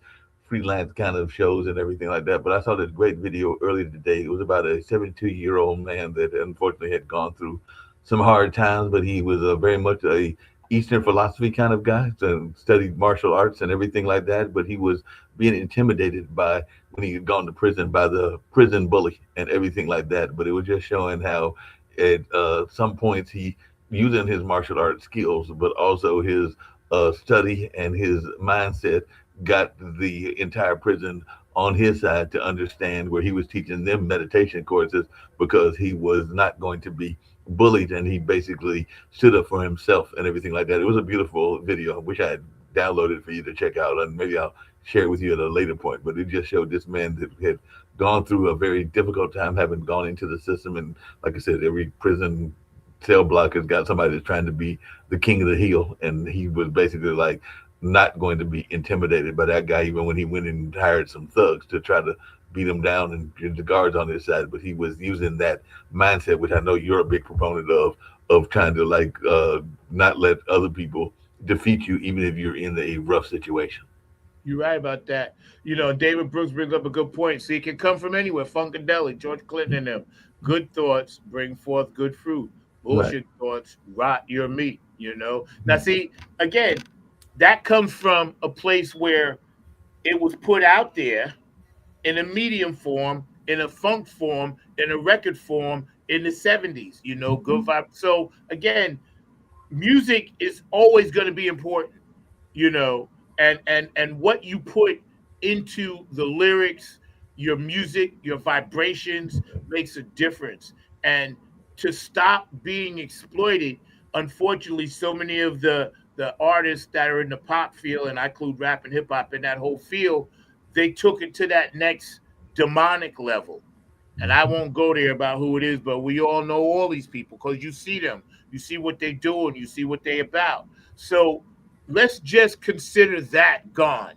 freelance kind of shows and everything like that. But I saw this great video earlier today. It was about a 72-year-old man that unfortunately had gone through some hard times, but he was very much a Eastern philosophy kind of guy, and studied martial arts and everything like that. But he was being intimidated by, when he had gone to prison, by the prison bully and everything like that. But it was just showing how at some points he, using his martial arts skills, but also his study and his mindset, got the entire prison on his side to understand, where he was teaching them meditation courses because he was not going to be bullied, and he basically stood up for himself and everything like that. It was a beautiful video. I wish I had downloaded for you to check out, and maybe I'll share it with you at a later point. But it just showed this man that had gone through a very difficult time, having gone into the system. And like I said, every prison cell block has got somebody that's trying to be the king of the hill, and he was basically like not going to be intimidated by that guy, even when he went and hired some thugs to try to beat him down and get the guards on his side. But he was using that mindset, which I know you're a big proponent of trying to like not let other people defeat you, even if you're in a rough situation. You're right about that. You know, David Brooks brings up a good point. See, it can come from anywhere. Funkadelic, George Clinton and them. Good thoughts bring forth good fruit. Bullshit thoughts rot your meat, you know. Now, see, again, that comes from a place where it was put out there in a medium form, in a funk form, in a record form in the 70s, you know, good vibe. So, again, music is always going to be important, you know, and what you put into the lyrics, your music, your vibrations makes a difference. And to stop being exploited, unfortunately, so many of the artists that are in the pop field, and I include rap and hip hop in that whole field, they took it to that next demonic level. And I won't go there about who it is, but we all know all these people because you see them, you see what they do, and you see what they about. So let's just consider that gone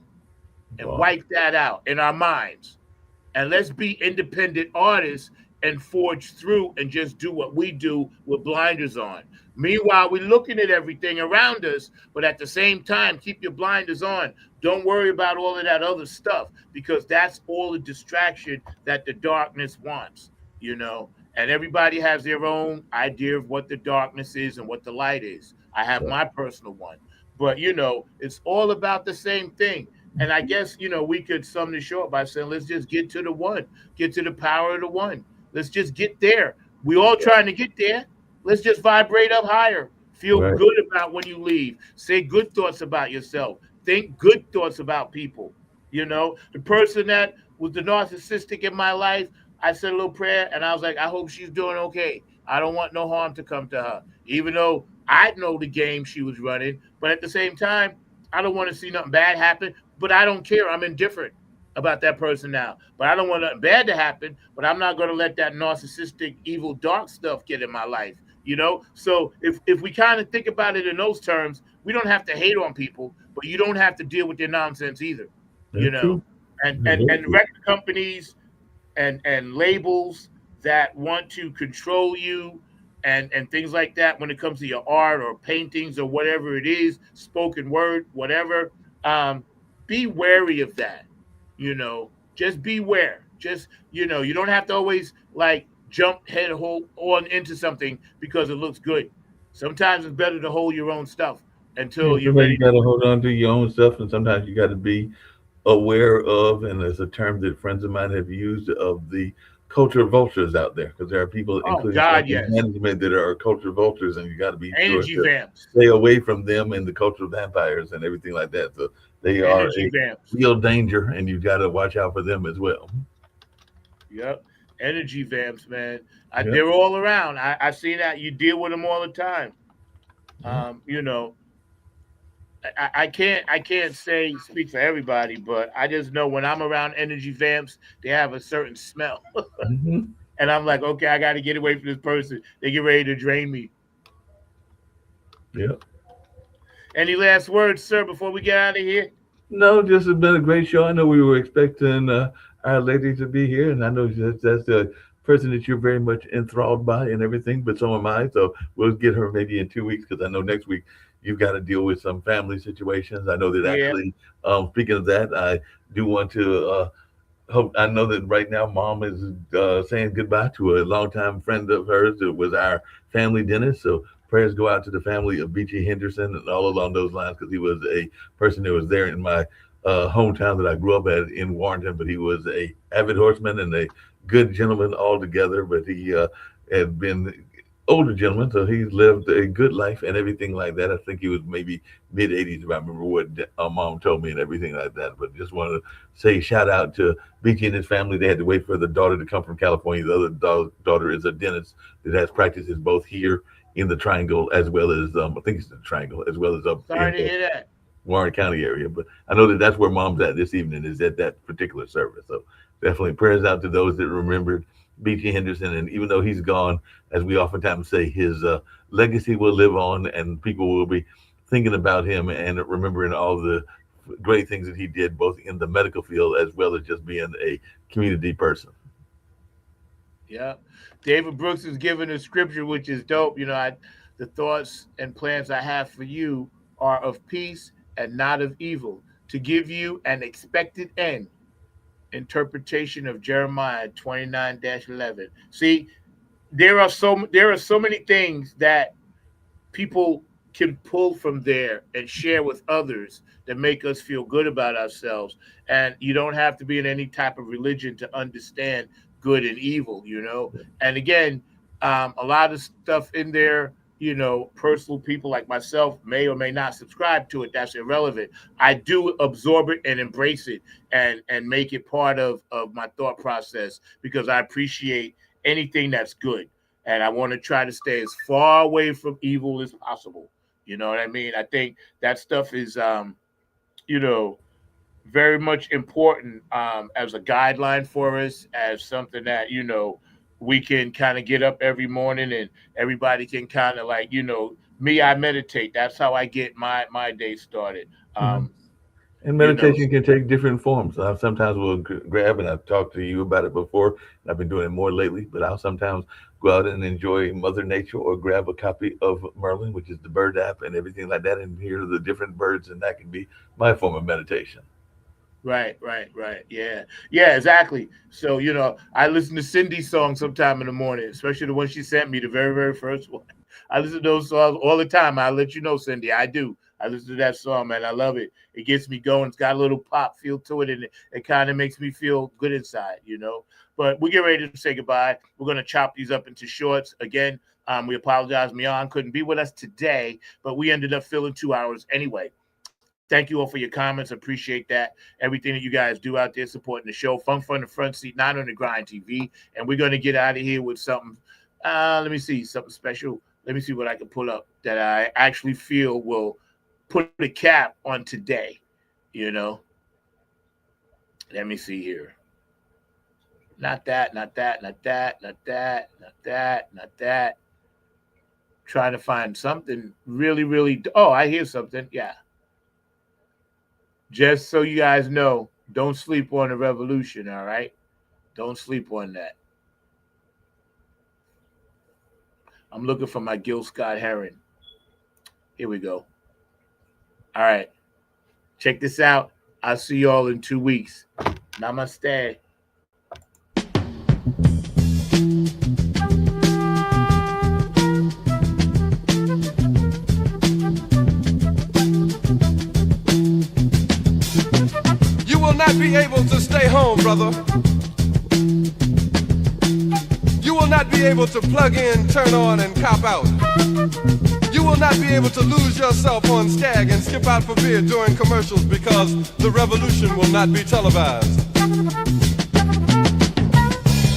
and wipe that out in our minds. And let's be independent artists and forge through and just do what we do with blinders on. Meanwhile, we're looking at everything around us, but at the same time, keep your blinders on. Don't worry about all of that other stuff, because that's all the distraction that the darkness wants, you know. And everybody has their own idea of what the darkness is and what the light is. I have my personal one. But, you know, it's all about the same thing. And I guess, you know, we could sum this short by saying, let's just get to the one, get to the power of the one. Let's just get there. We all trying to get there. Let's just vibrate up higher. Feel good about when you leave. Say good thoughts about yourself. Think good thoughts about people. You know, the person that was the narcissistic in my life, I said a little prayer and I was like, I hope she's doing okay. I don't want no harm to come to her, even though I know the game she was running. But at the same time, I don't want to see nothing bad happen, but I don't care. I'm indifferent about that person now. But I don't want nothing bad to happen, but I'm not going to let that narcissistic, evil, dark stuff get in my life. So if we kind of think about it in those terms, we don't have to hate on people, but you don't have to deal with their nonsense either. That's true. And record companies and labels that want to control you and things like that when it comes to your art or paintings or whatever it is, spoken word, whatever. Be wary of that. Just beware. Just you don't have to always like jump head on into something because it looks good. Sometimes it's better to hold your own stuff Yeah, until you're sometimes ready you to got to move. hold on to your own stuff, and sometimes you got to be aware of, and there's a term that friends of mine have used of the culture vultures out there, because there are people, Oh including some God, in yes. management, that are culture vultures, and you got to be sure Energy to vamps. stay away from them and the cultural vampires and everything like that. So they are Energy a vamps. real danger, and you got to watch out for them as well. Yep. Energy vamps, man. Yep. They're all around. I see that. You deal with them all the time. Yep. You know, I can't say speak for everybody, but I just know when I'm around energy vamps, they have a certain smell. Hmm. And I'm like, okay, I gotta get away from this person. They get ready to drain me. Yep. Any last words, sir, before we get out of here? No, this has been a great show. I know we were expecting our lady to be here, and I know that's the person that you're very much enthralled by and everything, but so am I. So we'll get her maybe in 2 weeks, because I know next week you've got to deal with some family situations. I know that Yeah. actually, speaking of that, I do want to hope. I know that right now mom is saying goodbye to a longtime friend of hers that was our family dentist. So prayers go out to the family of B.G. Henderson and all along those lines, because he was a person that was there in my hometown that I grew up at in Warrenton. But he was a avid horseman and a good gentleman altogether. But he had been older gentleman, so he's lived a good life and everything like that. I think he was maybe mid 80s, if I remember what mom told me and everything like that. But just want to say shout out to BG and his family. They had to wait for the daughter to come from California. The other daughter is a dentist that has practices both here in the Triangle as well as I think it's the Triangle, as well as up Sorry in to the hear that. Warren County area. But I know that that's where mom's at this evening, is at that particular service. So definitely prayers out to those that remembered B.T. Henderson. And even though he's gone, as we oftentimes say, his legacy will live on, and people will be thinking about him and remembering all the great things that he did, both in the medical field as well as just being a community person. Yeah. David Brooks is giving a scripture, which is dope. The thoughts and plans I have for you are of peace and not of evil, to give you an expected end. Interpretation of Jeremiah 29-11. See, there are so many things that people can pull from there and share with others that make us feel good about ourselves. And you don't have to be in any type of religion to understand good and evil. And again, a lot of stuff in there, personal people like myself may or may not subscribe to it. That's irrelevant. I do absorb it and embrace it and make it part of my thought process, because I appreciate anything that's good. And I want to try to stay as far away from evil as possible. You know what I mean? I think that stuff is, you know, very much important as a guideline for us, as something that, we can kind of get up every morning and everybody can kind of like, me, I meditate. That's how I get my day started. Mhm. And You know, meditation can take different forms. Sometimes we'll grab, and I've talked to you about it before, and I've been doing it more lately, but I'll sometimes go out and enjoy Mother Nature, or grab a copy of Merlin, which is the bird app and everything like that, and hear the different birds, and that can be my form of meditation. right. Yeah, exactly. So, I listen to Cindy's song sometime in the morning, especially the one she sent me, the very, very first one. I listen to those songs all the time. I'll let you know, Cindy. I do. I listen to that song, man. I love it. It gets me going. It's got a little pop feel to it, and it kind of makes me feel good inside. But we get ready to say goodbye. We're going to chop these up into shorts. Again, we apologize. Miyan couldn't be with us today, but we ended up filling 2 hours anyway. Thank you all for your comments. Appreciate that. Everything that you guys do out there supporting the show. Funk from the front seat, not on the grind TV. And we're going to get out of here with something. Let me see, something special. Let me see what I can pull up that I actually feel will put a cap on today, you know. Let me see here. Not that, not that, not that, not that, not that, not that. Trying to find something really, really. Oh, I hear something. Yeah. Just so you guys know, don't sleep on the revolution, all right? Don't sleep on that. I'm looking for my Gil Scott Heron. Here we go. All right. Check this out. I'll see y'all in 2 weeks. Namaste. You will not be able to stay home, brother. You will not be able to plug in, turn on, and cop out. You will not be able to lose yourself on Skag and skip out for beer during commercials because the revolution will not be televised.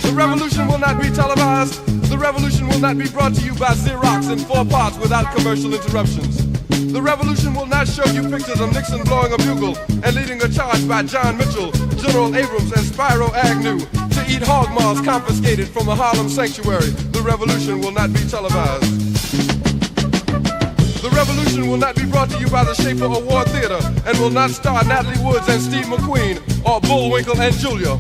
The revolution will not be televised. The revolution will not be brought to you by Xerox in 4 parts without commercial interruptions. The revolution will not show you pictures of Nixon blowing a bugle and leading a charge by John Mitchell, General Abrams, and Spyro Agnew to eat hog maws confiscated from a Harlem sanctuary. The revolution will not be televised. The revolution will not be brought to you by the Schaefer Award Theater and will not star Natalie Woods and Steve McQueen or Bullwinkle and Julia.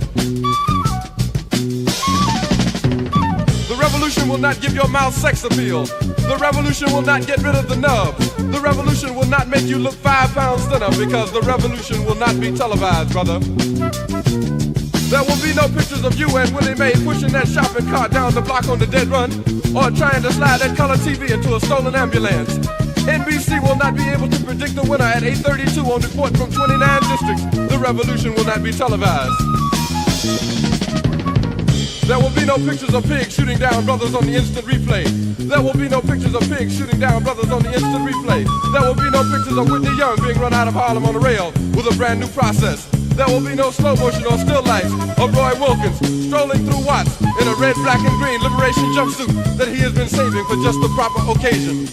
The revolution will not give your mouth sex appeal. The revolution will not get rid of the nub. The revolution will not make you look 5 pounds thinner because the revolution will not be televised, brother. There will be no pictures of you and Willie Mae pushing that shopping cart down the block on the dead run or trying to slide that color TV into a stolen ambulance. NBC will not be able to predict the winner at 8:32 on report from 29 districts. The revolution will not be televised. There will be no pictures of pigs shooting down brothers on the instant replay. There will be no pictures of pigs shooting down brothers on the instant replay. There will be no pictures of Whitney Young being run out of Harlem on a rail with a brand new process. There will be no slow motion or still lights of Roy Wilkins strolling through Watts in a red, black, and green liberation jumpsuit that he has been saving for just the proper occasion.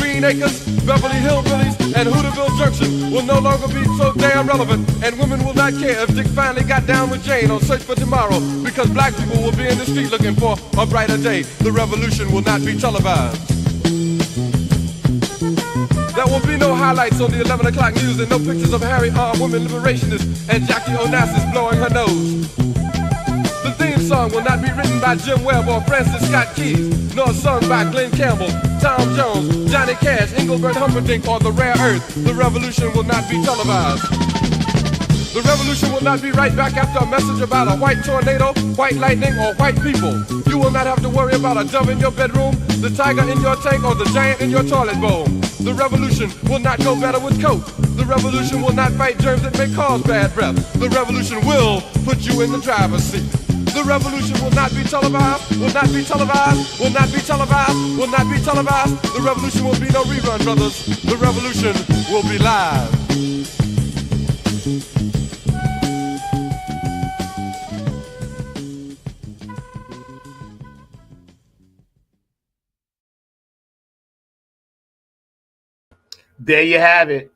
Green Acres, Beverly Hillbillies, and Hooterville Junction will no longer be so damn relevant, and women will not care if Dick finally got down with Jane on Search for Tomorrow, because black people will be in the street looking for a brighter day. The revolution will not be televised. There will be no highlights on the 11 o'clock news and no pictures of Harry armed women liberationists and Jackie Onassis blowing her nose. The theme song will not be written by Jim Webb or Francis Scott Keys, nor sung by Glenn Campbell, Tom Jones, Johnny Cash, Engelbert Humperdinck, or The Rare Earth. The revolution will not be televised. The revolution will not be right back after a message about a white tornado, white lightning, or white people. You will not have to worry about a dove in your bedroom, the tiger in your tank, or the giant in your toilet bowl. The revolution will not go better with Coke. The revolution will not fight germs that may cause bad breath. The revolution will put you in the driver's seat. The revolution will not be televised, will not be televised, will not be televised, will not be televised. The revolution will be no rerun, brothers. The revolution will be live. There you have it.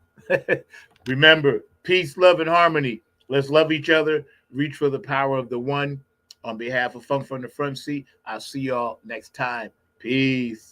Remember, peace, love, and harmony. Let's love each other. Reach for the power of the one. On behalf of Funk from the Front Seat, I'll see y'all next time. Peace.